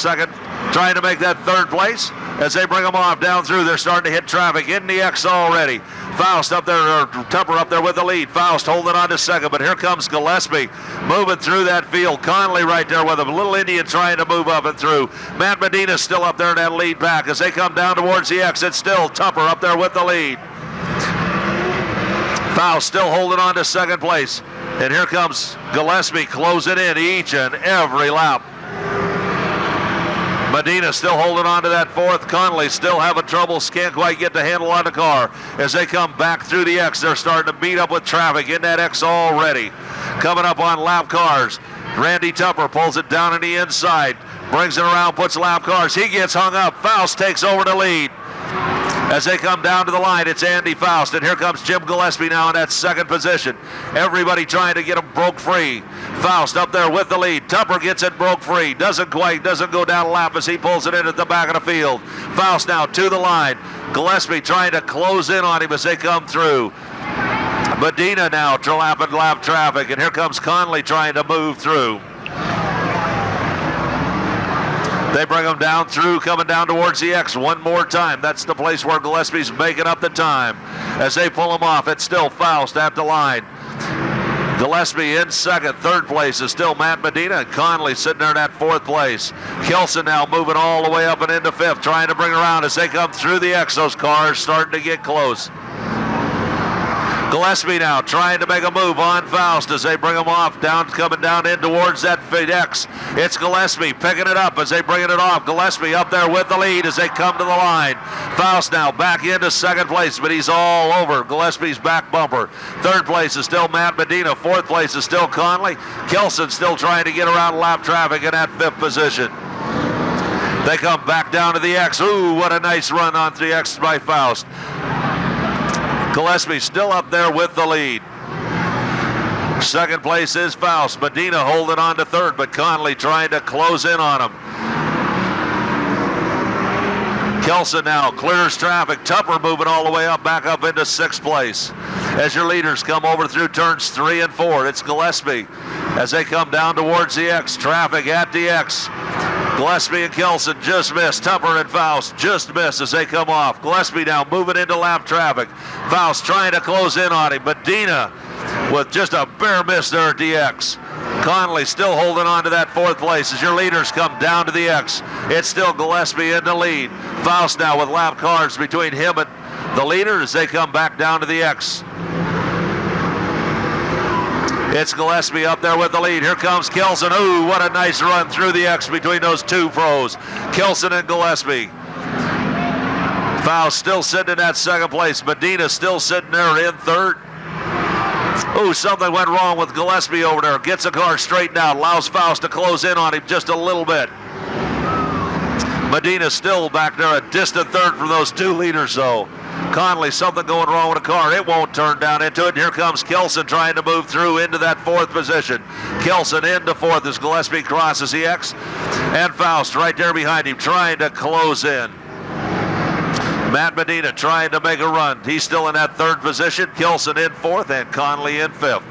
Speaker 1: third place. As they bring him off down through, they're starting to hit traffic in the X already. Faust up there, or Tupper up there with the lead. Faust holding on to second, but here comes Gillespie moving through that field. Conley right there with him. Little Indian trying to move up and through. Matt Medina still up there in that lead back. As they come down towards the exit, still Tupper up there with the lead. Faust still holding on to second place. And here comes Gillespie closing in each and every lap. Medina still holding on to that fourth. Conley still having trouble. Can't quite get the handle on the car. As they come back through the X, they're starting to meet up with traffic in that X already. Coming up on lap cars. Randy Tupper pulls it down in the inside. Brings it around, puts lap cars. He gets hung up. Faust takes over the lead. As they come down to the line, it's Andy Faust, and here comes Jim Gillespie now in that second position. Everybody trying to get him broke free. Faust up there with the lead. Tupper gets it broke free. Doesn't go down a lap as he pulls it in at the back of the field. Faust now to the line. Gillespie trying to close in on him as they come through. Medina now to lap traffic, and here comes Conley trying to move through. They bring him down through, coming down towards the X one more time. That's the place where Gillespie's making up the time. As they pull him off, it's still Faust at the line. Gillespie in second. Third place is still Matt Medina, and Conley sitting there in that fourth place. Kelson now moving all the way up and into fifth, trying to bring around as they come through the X. Those cars starting to get close. Gillespie now trying to make a move on Faust as they bring him off, coming down in towards that X. It's Gillespie picking it up as they bring it off. Gillespie up there with the lead as they come to the line. Faust now back into second place, but he's all over Gillespie's back bumper. Third place is still Matt Medina. Fourth place is still Conley. Kelson still trying to get around lap traffic in that fifth position. They come back down to the X. Ooh, what a nice run on the X by Faust. Gillespie still up there with the lead. Second place is Faust. Medina holding on to third, but Conley trying to close in on him. Kelson now clears traffic. Tupper moving all the way up, back up into sixth place. As your leaders come over through turns 3 and 4, it's Gillespie. As they come down towards the X, traffic at the X. Gillespie and Kelson just missed. Tupper and Faust just missed as they come off. Gillespie now moving into lap traffic. Faust trying to close in on him. Medina with just a bare miss there at the X. Conley still holding on to that fourth place as your leaders come down to the X. It's still Gillespie in the lead. Faust now with lap cars between him and the leader as they come back down to the X. It's Gillespie up there with the lead. Here comes Kelson. Ooh, what a nice run through the X between those two pros. Kelson and Gillespie. Faust still sitting in that second place. Medina still sitting there in third. Ooh, something went wrong with Gillespie over there. Gets the car straightened out. Allows Faust to close in on him just a little bit. Medina still back there, a distant third from those two leaders, though. Conley, something going wrong with the car. It won't turn down into it. And here comes Kelson trying to move through into that fourth position. Kelson into fourth as Gillespie crosses the X. And Faust right there behind him trying to close in. Matt Medina trying to make a run. He's still in that third position. Kelson in fourth and Conley in fifth.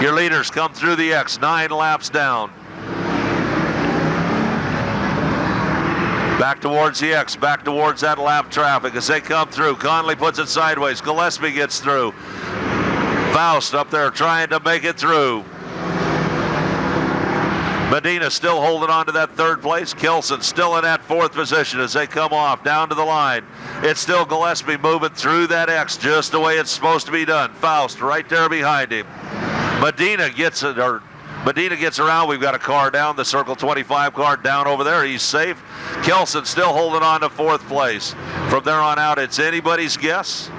Speaker 1: Your leaders come through the X, 9 laps down. Back towards the X, back towards that lap traffic as they come through. Conley puts it sideways. Gillespie gets through. Faust up there trying to make it through. Medina still holding on to that third place. Kelson still in that fourth position as they come off down to the line. It's still Gillespie moving through that X just the way it's supposed to be done. Faust right there behind him. Medina gets around. We've got a car down, the Circle 25 car down over there. He's safe. Kelson still holding on to fourth place. From there on out, it's anybody's guess.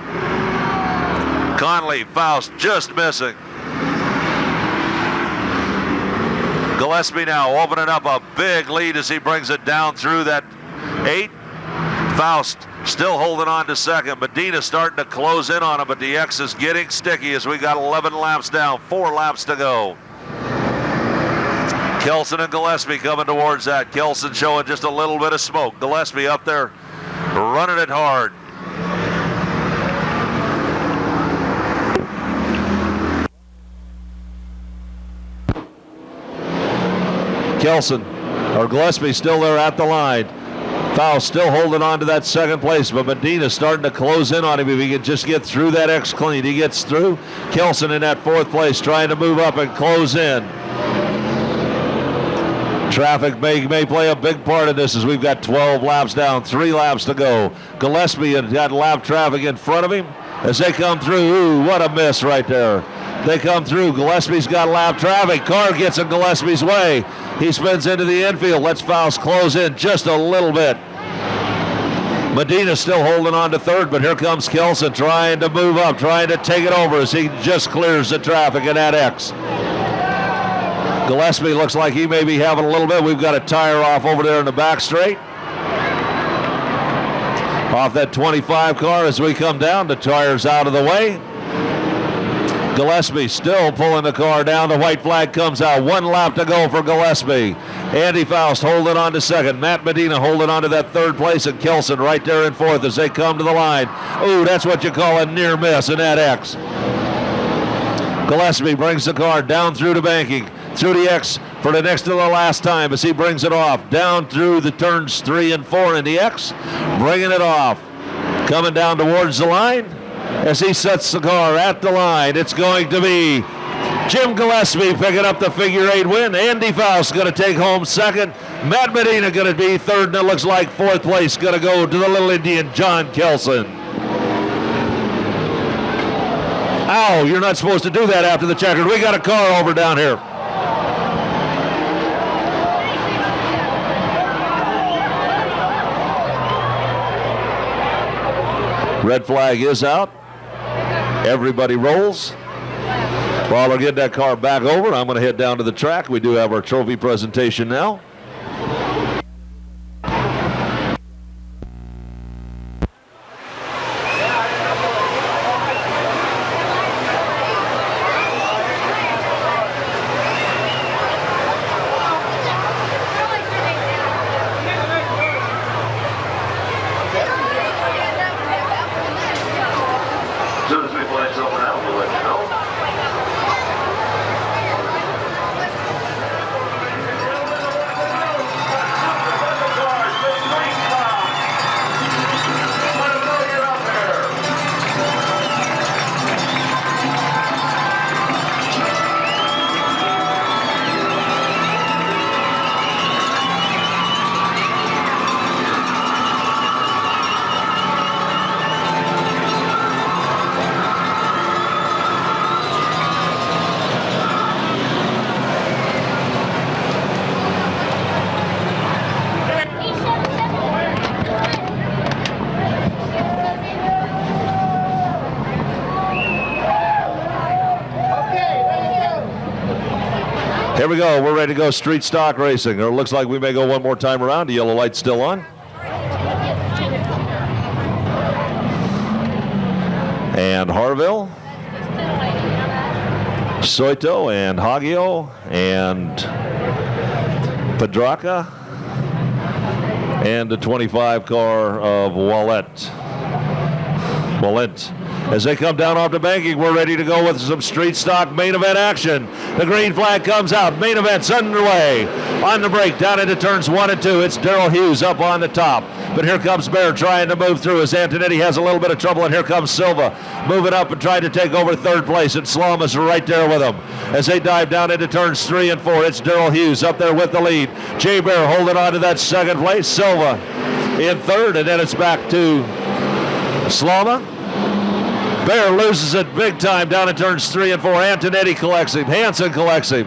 Speaker 1: Conley, Faust just missing. Gillespie now opening up a big lead as he brings it down through that 8. Faust still holding on to second. Medina starting to close in on him, but the X is getting sticky as we got 11 laps down, 4 laps to go. Kelson and Gillespie coming towards that. Kelson showing just a little bit of smoke. Gillespie up there running it hard. Gillespie still there at the line. Faust still holding on to that second place, but Medina starting to close in on him. If he can just get through that X clean, he gets through. Kelson in that fourth place trying to move up and close in. Traffic may play a big part of this as we've got 12 laps down, 3 laps to go. Gillespie has got lap traffic in front of him as they come through. Ooh, what a miss right there. They come through. Gillespie's got lap traffic. Car gets in Gillespie's way. He spins into the infield. Lets Faust close in just a little bit. Medina still holding on to third, but here comes Kelson trying to move up, trying to take it over as he just clears the traffic in that X. Gillespie looks like he may be having a little bit. We've got a tire off over there in the back straight. Off that 25 car as we come down. The tire's out of the way. Gillespie still pulling the car down. The white flag comes out. 1 lap to go for Gillespie. Andy Faust holding on to second. Matt Medina holding on to that third place, and Kelson right there in fourth as they come to the line. Ooh, that's what you call a near miss in that X. Gillespie brings the car down through the banking, through the X for the next to the last time as he brings it off. Down through the turns 3 and 4 in the X, bringing it off. Coming down towards the line as he sets the car at the line. It's going to be Jim Gillespie picking up the figure 8 win. Andy Faust going to take home second. Matt Medina going to be third, and it looks like fourth place going to go to the Little Indian, John Kelson. Ow, you're not supposed to do that after the checkered. We got a car over down here. Red flag is out. Everybody rolls. While they're getting that car back over, I'm going to head down to the track. We do have our trophy presentation now.
Speaker 3: As soon as we play something out, we'll let you know.
Speaker 1: Here we go. We're ready to go street stock racing. Or it looks like we may go one more time around. The yellow light's still on. And Harville, Soito, and Hagio, and Pedraca, and the 25 car of Wallet. As they come down off the banking, we're ready to go with some street stock main event action. The green flag comes out. Main event's underway. On the break, down into turns 1 and 2. It's Darrell Hughes up on the top. But here comes Bear trying to move through as Antonetti has a little bit of trouble. And here comes Silva moving up and trying to take over third place. And Slama's right there with him. As they dive down into turns 3 and 4, it's Darrell Hughes up there with the lead. Jay Bear holding on to that second place. Silva in third. And then it's back to Slama. Bear loses it big time down in turns 3 and 4. Antonetti collects him. Hansen collects him.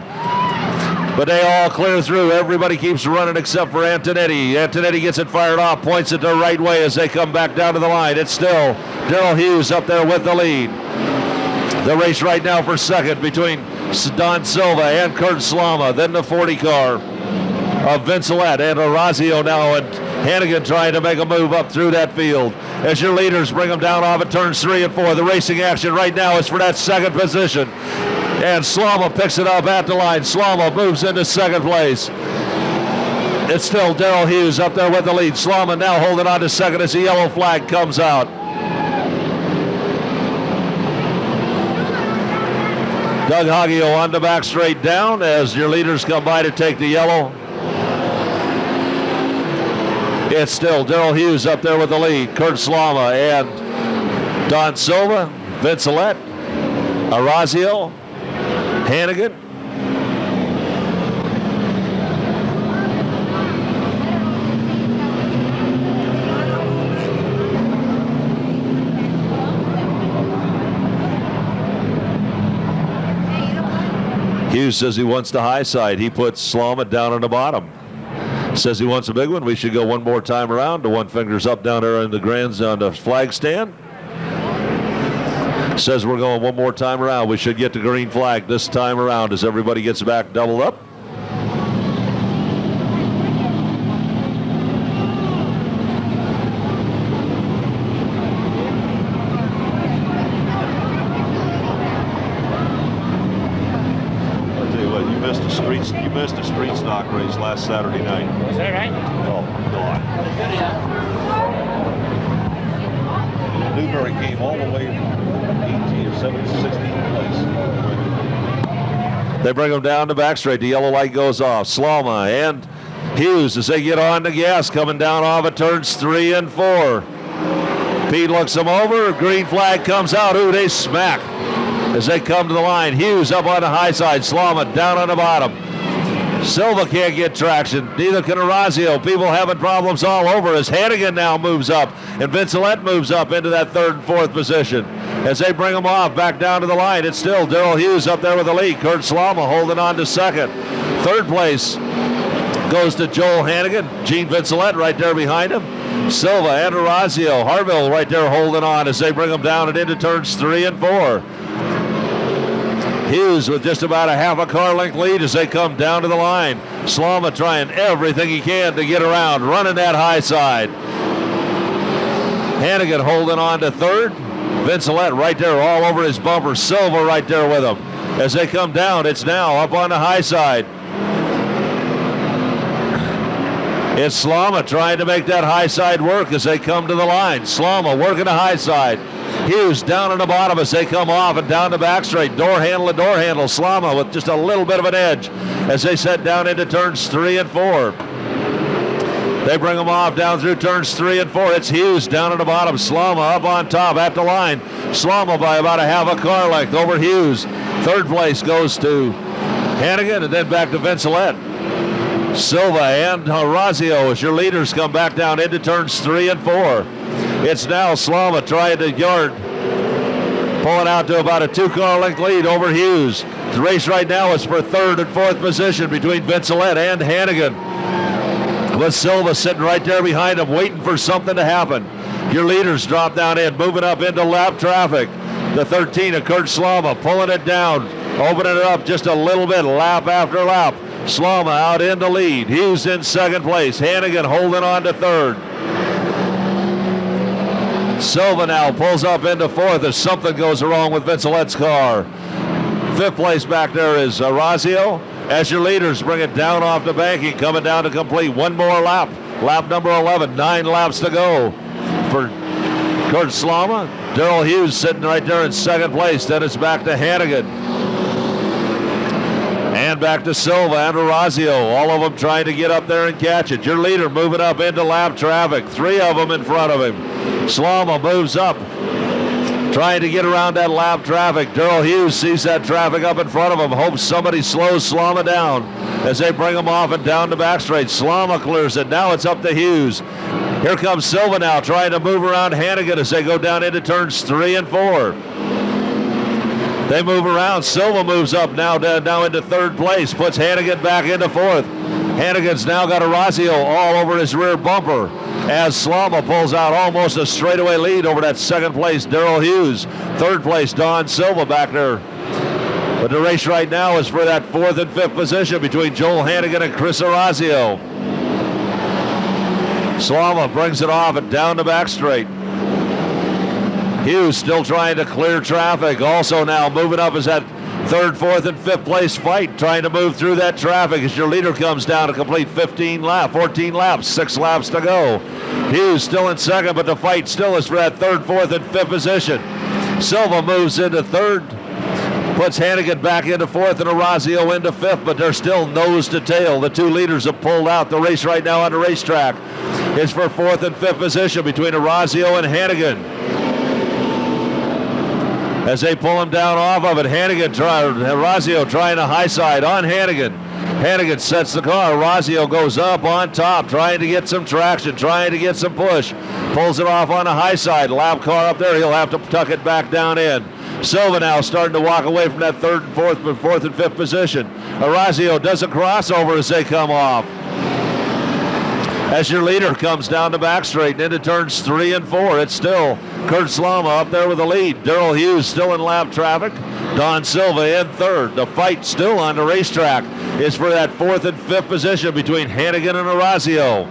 Speaker 1: But they all clear through. Everybody keeps running except for Antonetti. Antonetti gets it fired off, points it the right way as they come back down to the line. It's still Darrell Hughes up there with the lead. The race right now for second between Don Silva and Kurt Slama. Then the 40 car of Vincelette and Orazio now, and Hannigan trying to make a move up through that field. As your leaders bring them down off at turns 3 and 4. The racing action right now is for that second position. And Slama picks it up at the line. Slama moves into second place. It's still Darrell Hughes up there with the lead. Slama now holding on to second as the yellow flag comes out. Doug Hagio on the back straight down as your leaders come by to take the yellow. It's still Darrell Hughes up there with the lead. Kurt Slama and Don Silva, Vincelette, Orazio, Hannigan. Hughes says he wants the high side. He puts Slama down on the bottom. Says he wants a big one. We should go one more time around. The one finger's up down there in the grands on the flag stand. Says we're going one more time around. We should get the green flag this time around as everybody gets back doubled up. You missed a street stock race last Saturday night.
Speaker 4: Is that right?
Speaker 1: Oh, God. Newberry came all the way from 18 or 17, 16th place. They bring them down the back straight. The yellow light goes off. Slama and Hughes as they get on the gas, coming down off of turns 3 and 4. Pete looks them over. Green flag comes out. Ooh, they smack as they come to the line. Hughes up on the high side. Slama down on the bottom. Silva can't get traction. Neither can Orazio. People having problems all over as Hannigan now moves up and Vincelette moves up into that third and fourth position. As they bring them off back down to the line, it's still Darrell Hughes up there with the lead. Kurt Slama holding on to second. Third place goes to Joel Hannigan. Gene Vincelette right there behind him. Silva and Orazio. Harville right there holding on as they bring them down and into turns 3 and 4. Hughes with just about a half a car length lead as they come down to the line. Slama trying everything he can to get around, running that high side. Hannigan holding on to third. Vincelette right there all over his bumper. Silva right there with him. As they come down, it's now up on the high side. It's Slama trying to make that high side work as they come to the line. Slama working the high side. Hughes down on the bottom as they come off and down the back straight. Door handle to door handle. Slama with just a little bit of an edge as they set down into turns 3 and 4. They bring them off down through turns 3 and 4. It's Hughes down on the bottom. Slama up on top at the line. Slama by about a half a car length over Hughes. Third place goes to Hannigan and then back to Vincelette. Silva and Orazio as your leaders come back down into turns 3 and 4. It's now Slama trying to yard, pulling out to about a 2-car length lead over Hughes. The race right now is for 3rd and 4th position between Vincelette and Hannigan, with Silva sitting right there behind him waiting for something to happen. Your leaders drop down in, moving up into lap traffic. The 13 of Kurt Slama pulling it down, opening it up just a little bit lap after lap. Slama out in the lead. Hughes in 2nd place. Hannigan holding on to 3rd. Silva now pulls up into 4th as something goes wrong with Vincelette's car. 5th place back there is Orazio. As your leaders bring it down off the banking, coming down to complete one more lap. Lap number 11, 9 laps to go for Kurt Slama. Darrell Hughes sitting right there in 2nd place. Then it's back to Hannigan. And back to Silva and Orazio. All of them trying to get up there and catch it. Your leader moving up into lap traffic. 3 of them in front of him. Slama moves up, trying to get around that lap traffic. Darrell Hughes sees that traffic up in front of him. Hopes somebody slows Slama down as they bring him off and down the back straight. Slama clears it. Now it's up to Hughes. Here comes Silva now trying to move around Hannigan as they go down into turns 3 and 4. They move around. Silva moves up now into 3rd place. Puts Hannigan back into 4th. Hannigan's now got Orazio all over his rear bumper as Slama pulls out almost a straightaway lead over that 2nd place Darrell Hughes. 3rd place Don Silva back there. But the race right now is for that 4th and 5th position between Joel Hannigan and Chris Orazio. Slama brings it off and down the back straight. Hughes still trying to clear traffic. Also now moving up is that 3rd, 4th, and 5th place fight, trying to move through that traffic as your leader comes down to complete 14 laps, 6 laps to go. Hughes still in 2nd, but the fight still is for that 3rd, 4th, and 5th position. Silva moves into 3rd, puts Hannigan back into 4th and Orazio into 5th, but they're still nose to tail. The 2 leaders have pulled out. The race right now on the racetrack is for 4th and 5th position between Orazio and Hannigan. As they pull him down off of it, Orazio trying a high side on Hannigan. Hannigan sets the car. Orazio goes up on top, trying to get some traction, trying to get some push. Pulls it off on the high side. Lap car up there. He'll have to tuck it back down in. Silva now starting to walk away from that 3rd and 4th and 5th position. Orazio does a crossover as they come off. As your leader comes down the back straight and into turns 3 and 4, it's still Kurt Slama up there with the lead. Darrell Hughes still in lap traffic. Don Silva in 3rd. The fight still on the racetrack is for that 4th and 5th position between Hannigan and Orazio.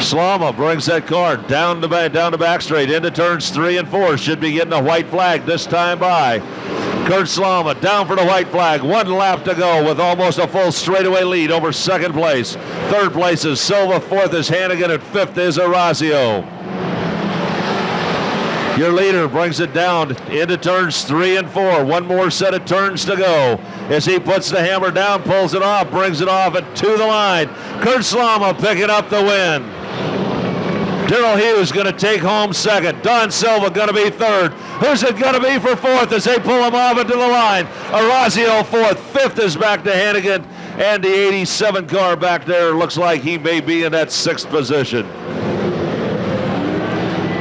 Speaker 1: Slama brings that car down the back straight into turns 3 and 4. Should be getting a white flag this time by. Kurt Slama down for the white flag. 1 lap to go with almost a full straightaway lead over 2nd place. 3rd place is Silva. 4th is Hannigan. And 5th is Orazio. Your leader brings it down into turns 3 and 4. 1 more set of turns to go. As he puts the hammer down, pulls it off, brings it off and to the line. Kurt Slama picking up the win. Darrell Hughes going to take home 2nd. Don Silva going to be 3rd. Who's it going to be for 4th as they pull him off into the line? Orazio 4th. 5th is back to Hannigan. And the 87 car back there looks like he may be in that 6th position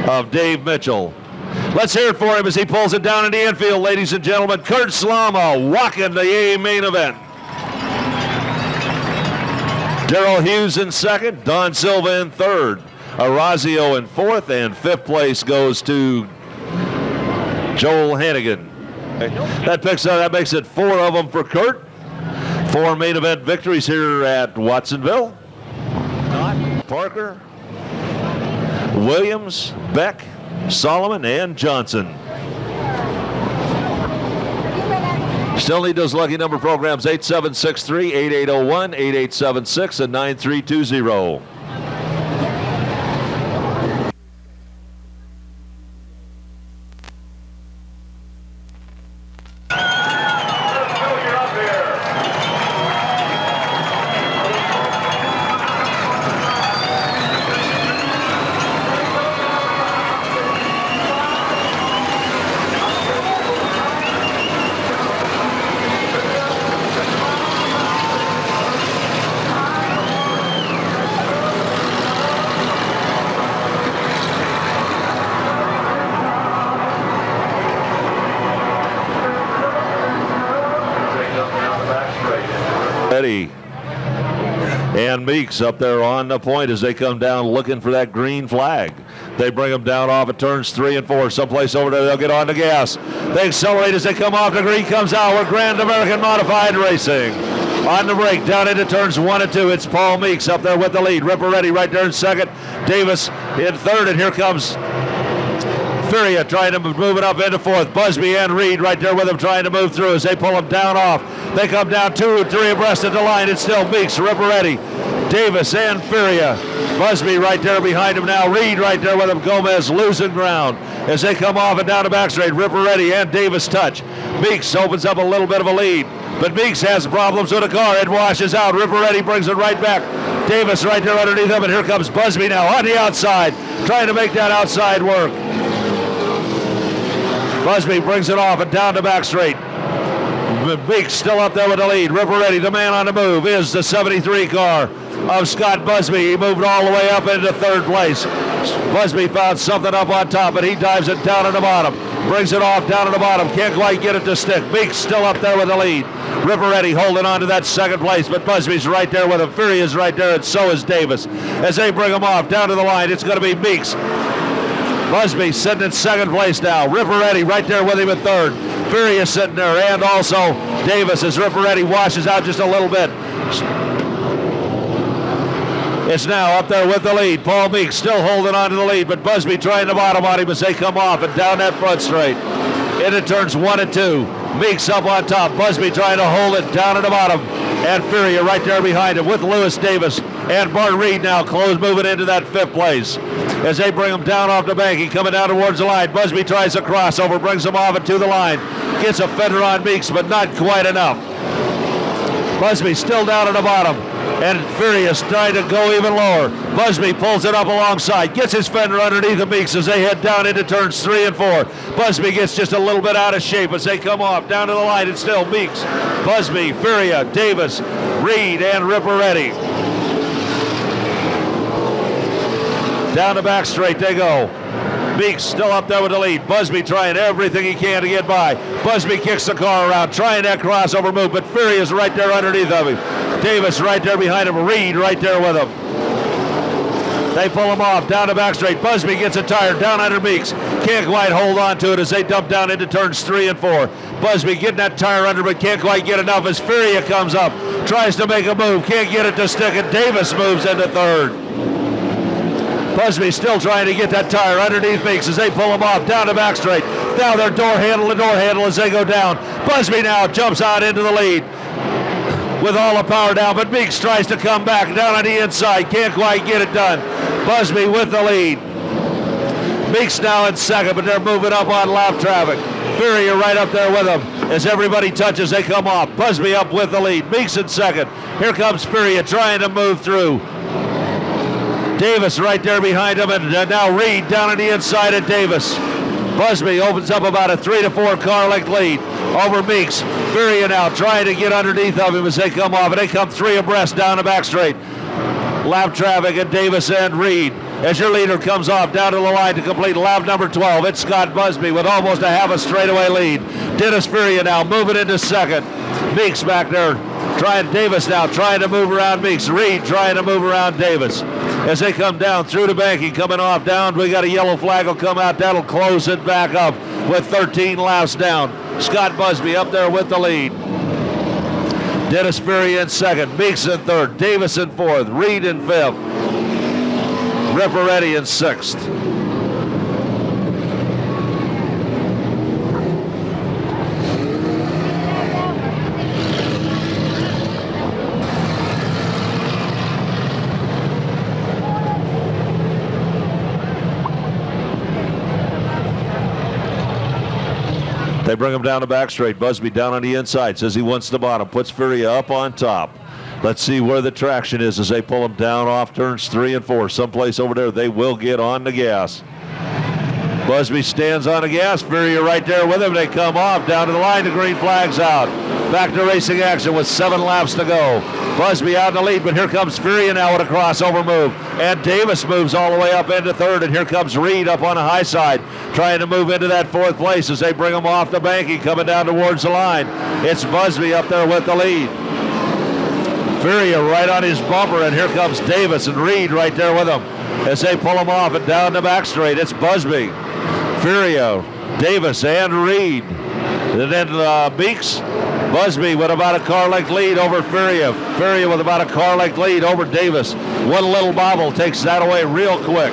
Speaker 1: of Dave Mitchell. Let's hear it for him as he pulls it down in the infield, ladies and gentlemen. Kurt Slama walking the main event. Darrell Hughes in 2nd. Don Silva in 3rd. Orazio in 4th, and 5th place goes to Joel Hannigan. That makes it 4 of them for Kurt. 4 main event victories here at Watsonville. Parker, Williams, Beck, Solomon, and Johnson. Still need those lucky number programs, 8763-8801, 8876, and 9320. Eddie and Meeks up there on the point as they come down looking for that green flag. They bring them down off at turns 3 and 4. Someplace over there, they'll get on the gas. They accelerate as they come off. The green comes out. We're Grand American Modified Racing. On the break, down into turns 1 and 2. It's Paul Meeks up there with the lead. Ripper Ready right there in second. Davis in third, and here comes Furia trying to move it up into fourth. Busby and Reed right there with him trying to move through as they pull him down off. They come down 2 and 3 abreast at the line. It's still Meeks, Ripper Ready, Davis, and Furia. Busby right there behind him now. Reed right there with him. Gomez losing ground as they come off and down the back straight. Ripper Ready and Davis touch. Meeks opens up a little bit of a lead, but Meeks has problems with the car. It washes out. Ripper Ready brings it right back. Davis right there underneath him, and here comes Busby now on the outside, trying to make that outside work. Busby brings it off and down the back straight. Meeks still up there with the lead. Ripper Ready, the man on the move, is the 73 car of Scott Busby. He moved all the way up into third place. Busby found something up on top, but he dives it down at the bottom. Brings it off down at the bottom. Can't quite get it to stick. Meeks still up there with the lead. Ripper Ready holding on to that second place, but Busby's right there with him. Fury is right there, and so is Davis. As they bring him off down to the line, it's going to be Meeks. Busby sitting in second place now. Ripper Ready right there with him in third. Fury is sitting there, and also Davis as Ripper Ready washes out just a little bit. It's now up there with the lead. Paul Meeks still holding on to the lead, but Busby trying to bottom on him as they come off and down that front straight. Into turns 1 and 2. Meeks up on top. Busby trying to hold it down at the bottom. And Fury right there behind him with Lewis Davis. And Bart Reed now moving into that 5th place. As they bring him down off the bank, he coming down towards the line. Busby tries a crossover, brings him off and to the line. Gets a fender on Meeks, but not quite enough. Busby still down at the bottom. And Fury is trying to go even lower. Busby pulls it up alongside, gets his fender underneath the Meeks as they head down into turns 3 and 4. Busby gets just a little bit out of shape as they come off down to the line. It's still Meeks, Busby, Furia, Davis, Reed, and Ripper Ready. Down the back straight they go. Meeks still up there with the lead. Busby trying everything he can to get by. Busby kicks the car around, trying that crossover move, but Fury is right there underneath of him. Davis right there behind him. Reed right there with him. They pull him off down the back straight. Busby gets a tire down under Meeks. Can't quite hold on to it as they dump down into turns 3 and 4. Busby getting that tire under, but can't quite get enough as Furia comes up. Tries to make a move. Can't get it to stick, and Davis moves into third. Busby still trying to get that tire underneath Meeks as they pull him off down the back straight. Now they're door handle as they go down. Busby now jumps out into the lead with all the power down, but Meeks tries to come back down on the inside. Can't quite get it done. Busby with the lead. Meeks now in second, but they're moving up on lap traffic. Fury right up there with them. As everybody touches, they come off. Busby up with the lead. Meeks in second. Here comes Fury trying to move through. Davis right there behind him, and now Reed down on the inside of Davis. Busby opens up about a 3 to 4 car length lead over Meeks. Furia now trying to get underneath of him as they come off, and they come 3 abreast down the back straight. Lap traffic at Davis and Reed. As your leader comes off down to the line to complete lap number 12, it's Scott Busby with almost a half a straightaway lead. Dennis Furia now moving into second. Meeks back there. Davis now trying to move around Meeks. Reed trying to move around Davis. As they come down through the banking, coming off down, we got a yellow flag will come out. That'll close it back up. with 13 laps down. Scott Busby up there with the lead. Dennis Ferry in second, Meeks in third, Davis in fourth, Reed in fifth, Ripperetti in sixth. They bring him down the back straight. Busby down on the inside, says he wants the bottom, puts Furia up on top. Let's see where the traction is as they pull him down off turns 3 and 4. Someplace over there they will get on the gas. Busby stands on the gas. Furia right there with him. They come off down to the line. The green flag's out. Back to racing action with 7 laps to go. Busby out in the lead, but here comes Furia now with a crossover move. And Davis moves all the way up into third, and here comes Reed up on the high side, trying to move into that fourth place as they bring him off the banking, coming down towards the line. It's Busby up there with the lead. Furia right on his bumper, and here comes Davis and Reed right there with him as they pull him off and down the back straight. It's Busby, Furia, Davis, and Reed. And then Meeks, Busby with about a car length lead over Furia. Furia with about a car length lead over Davis. One little bobble takes that away real quick.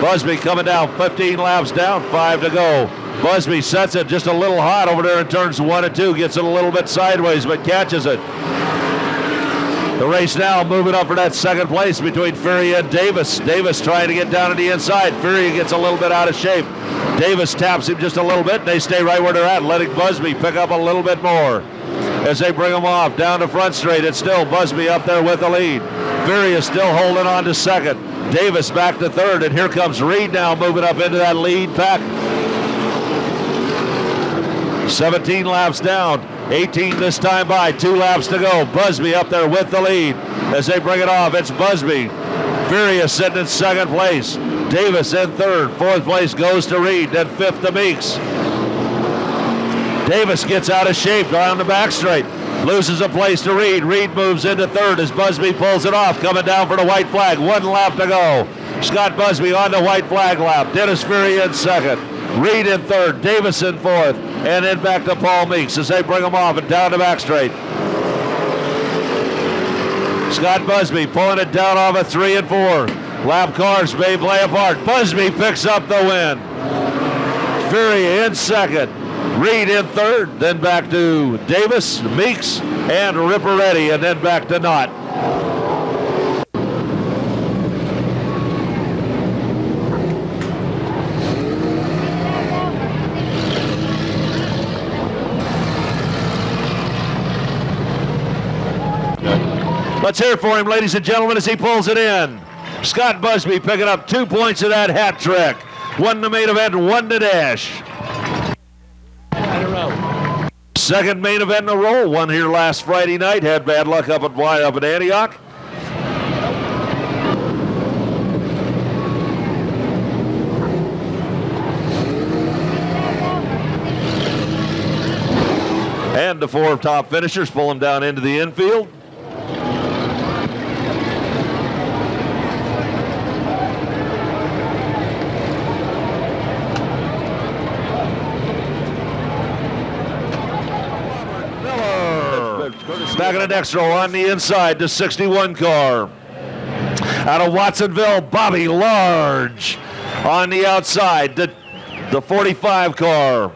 Speaker 1: Busby coming down, 15 laps down, 5 to go. Busby sets it just a little hot over there in turns 1 and 2. Gets it a little bit sideways, but catches it. The race now moving up for that second place between Furia and Davis. Davis trying to get down to the inside. Furia gets a little bit out of shape. Davis taps him just a little bit. They stay right where they're at, letting Busby pick up a little bit more. As they bring him off down to front straight, it's still Busby up there with the lead. Furia still holding on to second. Davis back to third, and here comes Reed now moving up into that lead pack. 17 laps down, 18 this time by, 2 laps to go. Busby up there with the lead as they bring it off. It's Busby. Furia sitting in second place. Davis in third. Fourth place goes to Reed, then fifth to Meeks. Davis gets out of shape down the back straight. Loses a place to Reed. Reed moves into third as Busby pulls it off, coming down for the white flag. 1 lap to go. Scott Busby on the white flag lap. Dennis Furia in second. Reed in third. Davis in fourth. And then back to Paul Meeks as they bring him off and down the back straight. Scott Busby pulling it down off of 3 and 4. Lap cars may play a part. Busby picks up the win. Furia in second. Reed in third. Then back to Davis, Meeks, and Ripperetti, and then back to Knott. Let's hear it for him, ladies and gentlemen, as he pulls it in. Scott Busby picking up 2 points of that hat trick. 1 to main event, 1 to dash. Second main event in a row. One here last Friday night. Had bad luck up at Antioch. And the 4 top finishers pull him down into the infield. Back in the next row on the inside, the 61 car. Out of Watsonville, Bobby Large. On the outside, the 45 car.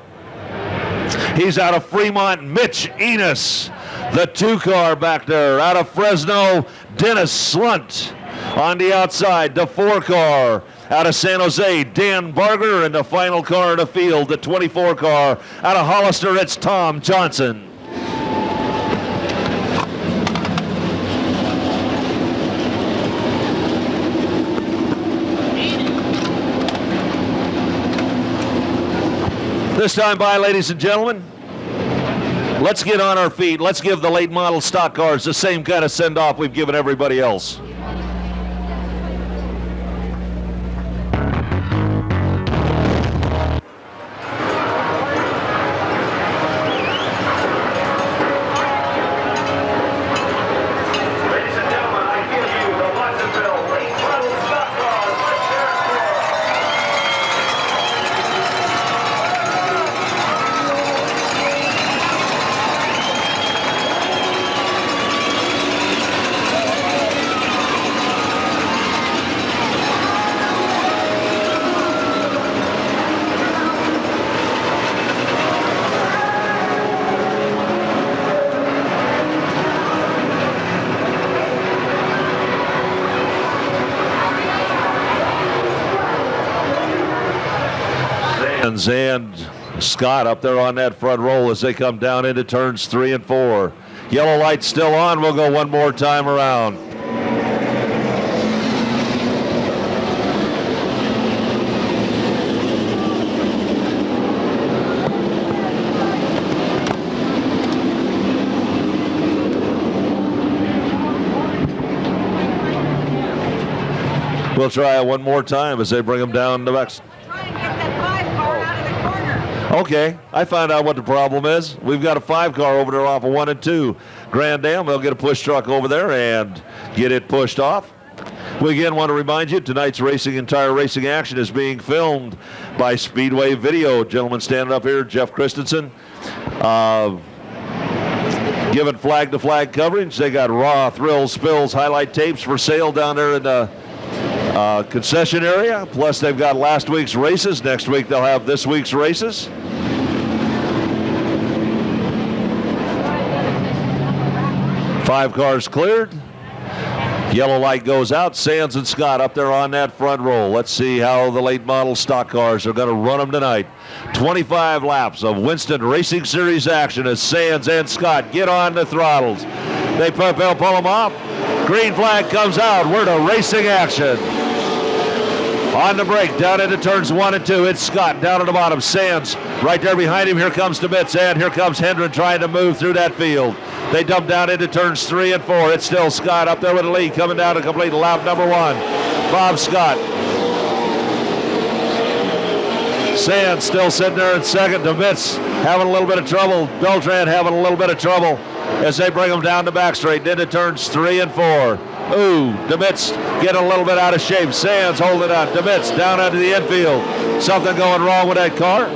Speaker 1: He's out of Fremont, Mitch Enos. The 2 car back there. Out of Fresno, Dennis Slunt. On the outside, the 4 car. Out of San Jose, Dan Barger. And the final car in the field, the 24 car. Out of Hollister, it's Tom Johnson. This time by, ladies and gentlemen, let's get on our feet. Let's give the late model stock cars the same kind of send-off we've given everybody else. Sands and Scott up there on that front roll as they come down into turns 3 and 4. Yellow light still on. We'll go one more time around. We'll try it one more time as they bring them down the back.
Speaker 2: Try and get that 5 car out of the corner.
Speaker 1: Okay, I found out what the problem is. We've got a 5 car over there off of 1 and 2. Grand Dam, they'll get a push truck over there and get it pushed off. We again want to remind you tonight's entire racing action is being filmed by Speedway Video. Gentleman standing up here, Jeff Christensen, giving flag-to-flag coverage. They got raw thrills, spills, highlight tapes for sale down there in the concession area. Plus, they've got last week's races. Next week, they'll have this week's races. Five cars cleared. Yellow light goes out. Sands and Scott up there on that front roll. Let's see how the late model stock cars are going to run them tonight. 25 laps of Winston Racing Series action as Sands and Scott get on the throttles. They'll pull them off. Green flag comes out. We're to racing action. On the break, down into turns 1 and 2. It's Scott down at the bottom. Sands right there behind him. Here comes DeMitz, and here comes Hendren trying to move through that field. They dump down into turns 3 and 4. It's still Scott up there with the lead, coming down to complete lap number 1. Bob Scott. Sands still sitting there in second. DeMitz having a little bit of trouble. Beltran having a little bit of trouble as they bring them down the back straight into turns 3 and 4. Ooh, DeMitz getting a little bit out of shape. Sands holding on. DeMitz down onto the infield. Something going wrong with that car.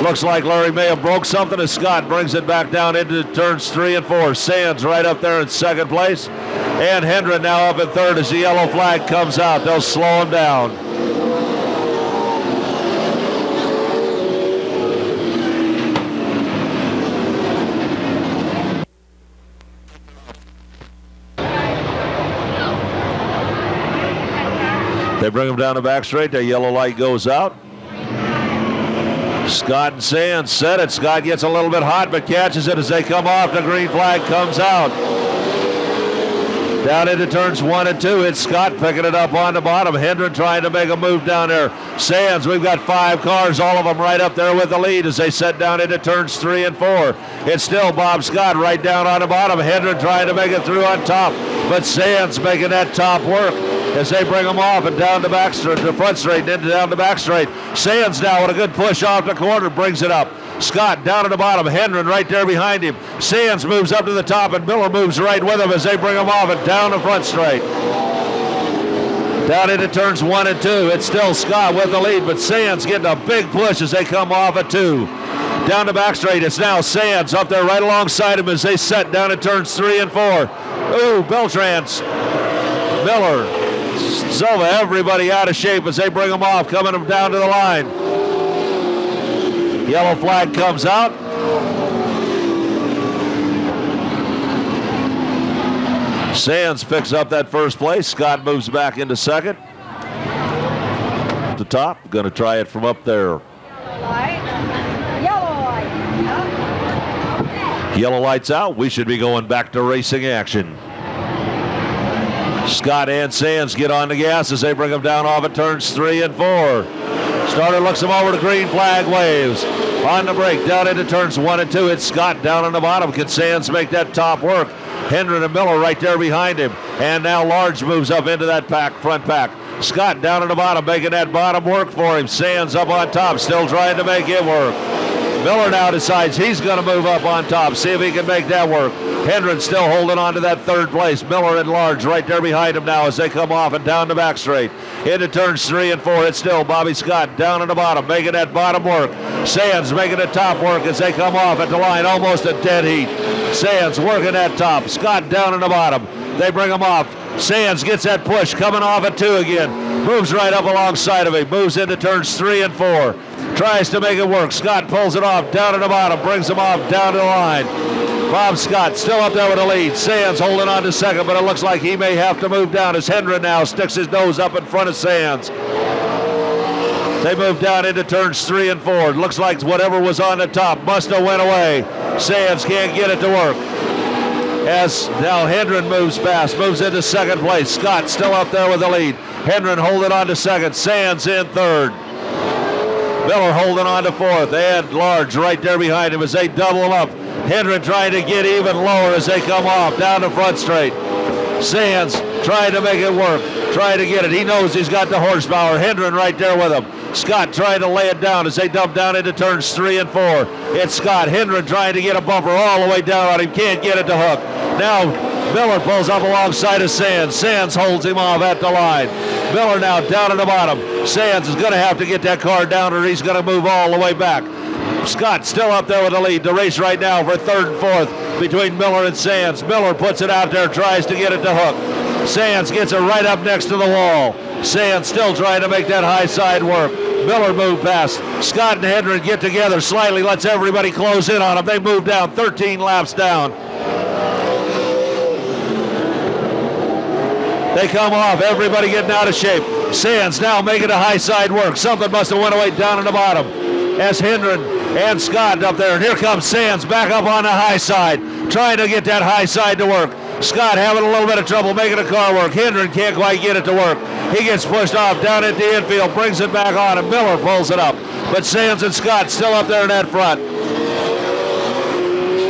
Speaker 1: Looks like Larry may have broke something as Scott brings it back down into turns 3 and 4. Sands right up there in second place. And Hendren now up in third as the yellow flag comes out. They'll slow him down. They bring him down the back straight. That yellow light goes out. Scott and Sands set it. Scott gets a little bit hot, but catches it as they come off. The green flag comes out. Down into turns 1 and 2. It's Scott picking it up on the bottom. Hendren trying to make a move down there. Sands, we've got 5 cars, all of them right up there with the lead as they set down into turns 3 and 4. It's still Bob Scott right down on the bottom. Hendren trying to make it through on top, but Sands making that top work as they bring them off and down the back straight, the front straight, and then down the back straight. Sands now with a good push off the corner, brings it up. Scott down at the bottom, Hendren right there behind him. Sands moves up to the top, and Miller moves right with him as they bring him off and down the front straight. Down into turns 1 and 2. It's still Scott with the lead, but Sands getting a big push as they come off at 2. Down the back straight, it's now Sands up there right alongside him as they set down at turns 3 and 4. Ooh, Beltran's, Miller, Silva, everybody out of shape as they bring them off, coming them down to the line. Yellow flag comes out. Sands picks up that first place. Scott moves back into second. At the top, going to try it from up there. Yellow lights out. We should be going back to racing action. Scott and Sands get on the gas as they bring them down off at turns 3 and 4. Starter looks him over, the green flag waves. On the break, down into turns 1 and 2. It's Scott down on the bottom. Can Sands make that top work? Hendren and Miller right there behind him. And now Large moves up into that pack, front pack. Scott down on the bottom, making that bottom work for him. Sands up on top, still trying to make it work. Miller now decides he's going to move up on top, see if he can make that work. Hendren still holding on to that third place. Miller and Large right there behind him now as they come off and down the back straight. Into turns 3 and 4. It's still Bobby Scott down on the bottom, making that bottom work. Sands making the top work as they come off at the line, almost a dead heat. Sands working that top. Scott down on the bottom. They bring him off. Sands gets that push, coming off at 2 again. Moves right up alongside of him. Moves into turns 3 and 4. Tries to make it work. Scott pulls it off, down at the bottom, brings him off, down to the line. Bob Scott still up there with the lead. Sands holding on to second, but it looks like he may have to move down as Hendren now sticks his nose up in front of Sands. They move down into turns 3 and 4. It looks like whatever was on the top must have went away. Sands can't get it to work. As now Hendren moves past, moves into second place. Scott still up there with the lead. Hendren holding on to second. Sands in third. Miller holding on to fourth. And Large right there behind him as they double him up. Hendren trying to get even lower as they come off down the front straight. Sands trying to make it work, trying to get it. He knows he's got the horsepower. Hendren right there with him. Scott trying to lay it down as they dump down into turns 3 and 4. It's Scott. Hendren trying to get a bumper all the way down on him. Can't get it to hook. Now Miller pulls up alongside of Sands. Sands holds him off at the line. Miller now down at the bottom. Sands is going to have to get that car down or he's going to move all the way back. Scott still up there with the lead. The race right now for third and fourth between Miller and Sands. Miller puts it out there, tries to get it to hook. Sands gets it right up next to the wall. Sands still trying to make that high side work. Miller moved past. Scott and Hendren get together slightly, lets everybody close in on them. They move down, 13 laps down. They come off, everybody getting out of shape. Sands now making a high side work. Something must have went away down in the bottom. As Hendren and Scott up there, and here comes Sands back up on the high side, trying to get that high side to work. Scott having a little bit of trouble making the car work. Hendren can't quite get it to work. He gets pushed off down at the infield, brings it back on, and Miller pulls it up. But Sands and Scott still up there in that front.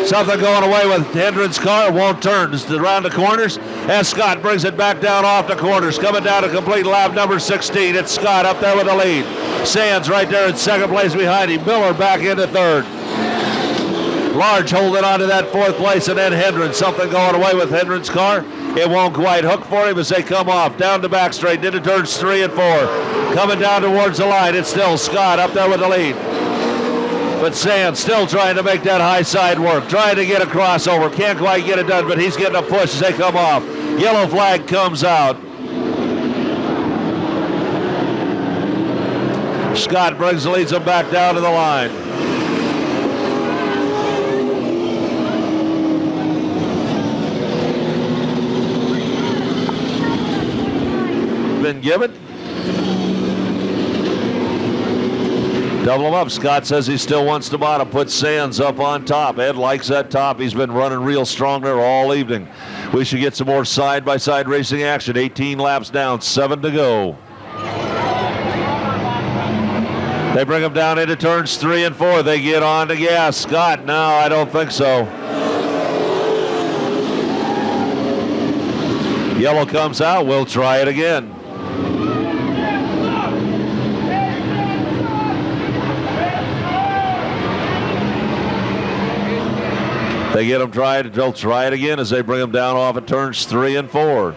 Speaker 1: Something going away with Hendren's car, won't turn just around the corners, as Scott brings it back down off the corners, coming down to complete lap number 16. It's Scott up there with the lead. Sands right there in second place behind him. Miller back into third. Large holding on to that fourth place, and then Hendren. Something going away with Hendren's car. It won't quite hook for him as they come off down the back straight into turns 3 and 4. Coming down towards the line, it's still Scott up there with the lead. But Sands still trying to make that high side work, trying to get a crossover. Can't quite get it done, but he's getting a push as they come off. Yellow flag comes out. Scott leads them back down to the line. Been given. Double him up. Scott says he still wants the bottom. Puts Sands up on top. Ed likes that top. He's been running real strong there all evening. We should get some more side-by-side racing action. 18 laps down, 7 to go. They bring him down into turns 3 and 4. They get on to gas. Scott, no, I don't think so. Yellow comes out. We'll try it again. They get him tried. They'll try it again as they bring him down off at turns 3 and 4.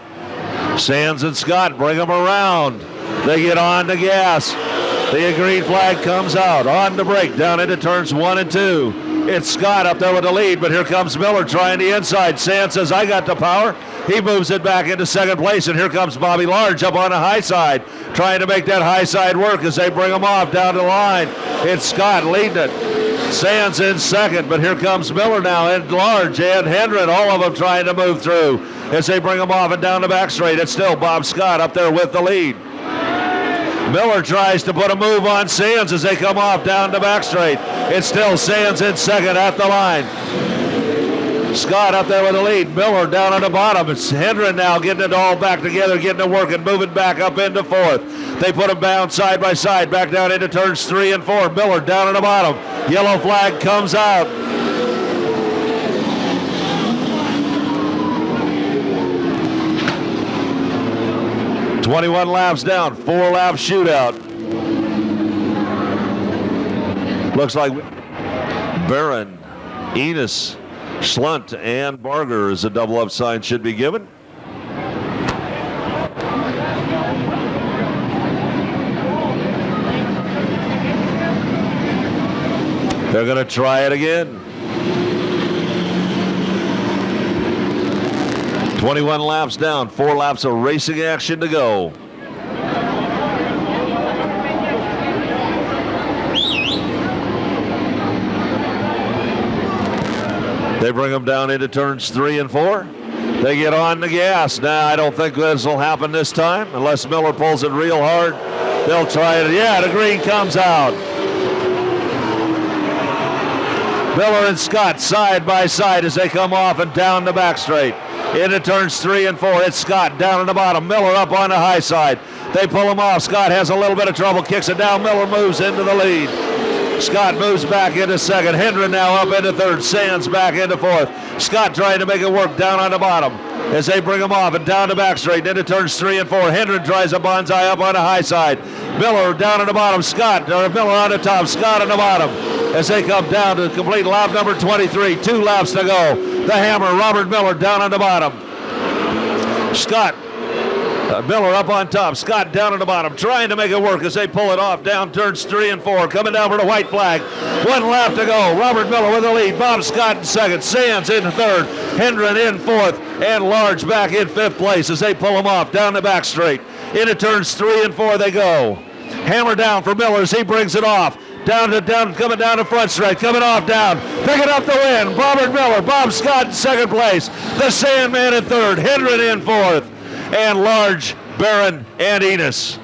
Speaker 1: Sands and Scott bring him around. They get on to gas. The green flag comes out. On the brake down into turns 1 and 2. It's Scott up there with the lead, but here comes Miller trying the inside. Sands says, I got the power. He moves it back into second place, and here comes Bobby Large up on the high side, trying to make that high side work as they bring him off down the line. It's Scott leading it. Sands in second, but here comes Miller now, and Large and Hendren, all of them trying to move through as they bring them off and down the back straight. It's still Bob Scott up there with the lead. Miller tries to put a move on Sands as they come off down the back straight. It's still Sands in second at the line. Scott up there with the lead. Miller down on the bottom. It's Hendren now getting it all back together, getting it working, moving back up into fourth. They put them down side by side, back down into turns 3 and 4. Miller down on the bottom. Yellow flag comes out. .21 laps down, 4-lap shootout. Looks like Barron, Enos, Schlunt, and Barger as a double-up sign should be given. They're going to try it again. 21 laps down, 4 laps of racing action to go. They bring them down into turns 3 and 4. They get on the gas. Now, I don't think this will happen this time unless Miller pulls it real hard. They'll try it. Yeah, the green comes out. Miller and Scott side by side as they come off and down the back straight. Into turns 3 and 4. It's Scott down in the bottom. Miller up on the high side. They pull him off. Scott has a little bit of trouble. Kicks it down. Miller moves into the lead. Scott moves back into second. Hendren now up into third. Sands back into fourth. Scott trying to make it work down on the bottom as they bring him off and down the back straight. Into turns 3 and 4. Hendren tries a bonsai up on the high side. Miller down on the bottom. Miller on the top. Scott on the bottom as they come down to complete lap number 23. 2 laps to go. The hammer, Robert Miller down on the bottom. Scott Miller up on top. Scott down on the bottom, trying to make it work as they pull it off down turns 3 and 4. Coming down for the white flag. 1 lap to go. Robert Miller with the lead. Bob Scott in second. Sands in third. Hendren in fourth. And Large back in 5th place as they pull him off down the back straight. Into turns 3 and 4 they go. Hammer down for Miller as he brings it off. Down, coming down the front straight, coming off down, picking up the win. Robert Miller, Bob Scott in second place. The Sandman in third. Hendren in fourth. And Large, Barron, and Enos.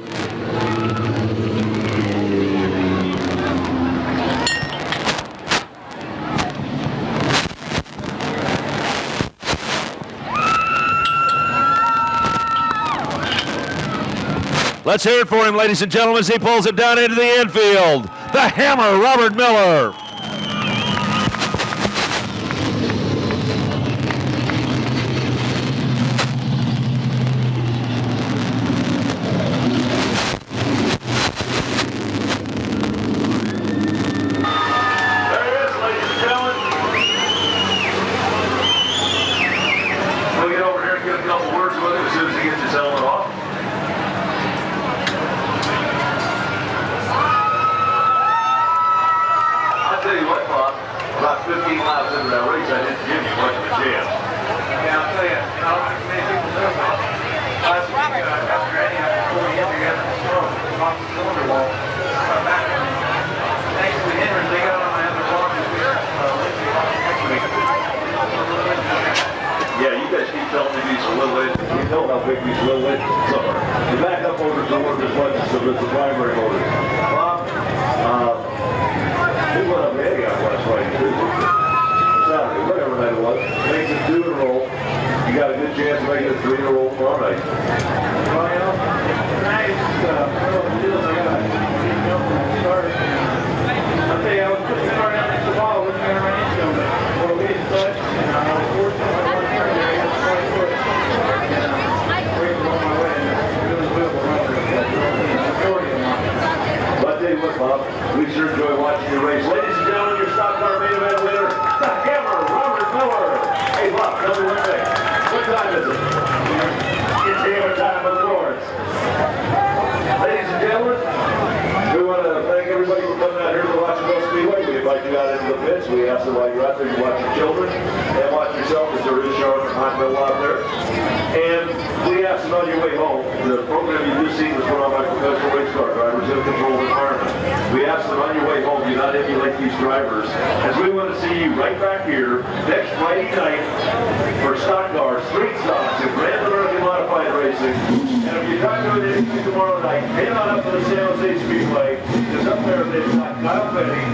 Speaker 1: Let's hear it for him, ladies and gentlemen, as he pulls it down into the infield. The hammer, Robert Miller.
Speaker 3: About 15 laps into that race, I didn't give you much of a chance. Yeah, I'll tell you, many people know about it. Last week, after Eddie, before he hit the other stroke, off the cylinder wall, thanks to Henry, they got on my other block this week. Yeah, you guys keep telling me these are little engines. You know how big these little engines are. The backup motors don't work as much as the primary motors. Bob, we went up Eddie on last Friday, too. Saturday, whatever night it was. Makes it 2 in a row. You got a good chance of making it 3 in a row tomorrow night. Well, you know, tonight, one of the deals I got, started. I'll tell you, I was pushing it right out next to the ball, looking at my income. Well, we didn't touch, and I was fortunate I won the area. I got 20 foot. And break it on my way, and really will run the majority of mine. Well, I tell you what, Bob, we sure enjoy watching your race. Ladies and gentlemen, your stock car main event winner, the hammer, Robert Miller. Hey, Bob, tell me one thing. What time is it? It's hammer time, of course. Ladies and gentlemen, we want to thank everybody for coming out here to Watsonville Speedway. We invite you out into the pits. We ask that while you're out there, you watch your children and watch yourself, because there is sharp and hot metal out there. And we ask that on your way home, the program you just seen was put on by professional race car drivers in a controlled environment. We ask that on your way home, you not emulate these drivers, as we want to see you right back here next Friday night for stock cars, street stocks, and Grand American Modified Racing. And if you're not doing anything tomorrow night, head on up to the San Jose Speedway, because up there they've got Kyle Petty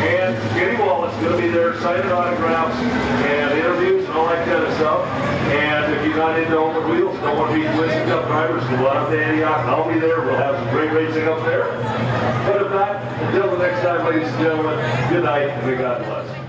Speaker 3: and Kenny Wallace going to be there signing autographs and interviews and all that kind of stuff. And if you're not into open wheels, don't want to be twisting up drivers, go out to Antioch. I'll be there. We'll have some great racing up there. But if not, until the next time, ladies and gentlemen, good night and may God bless.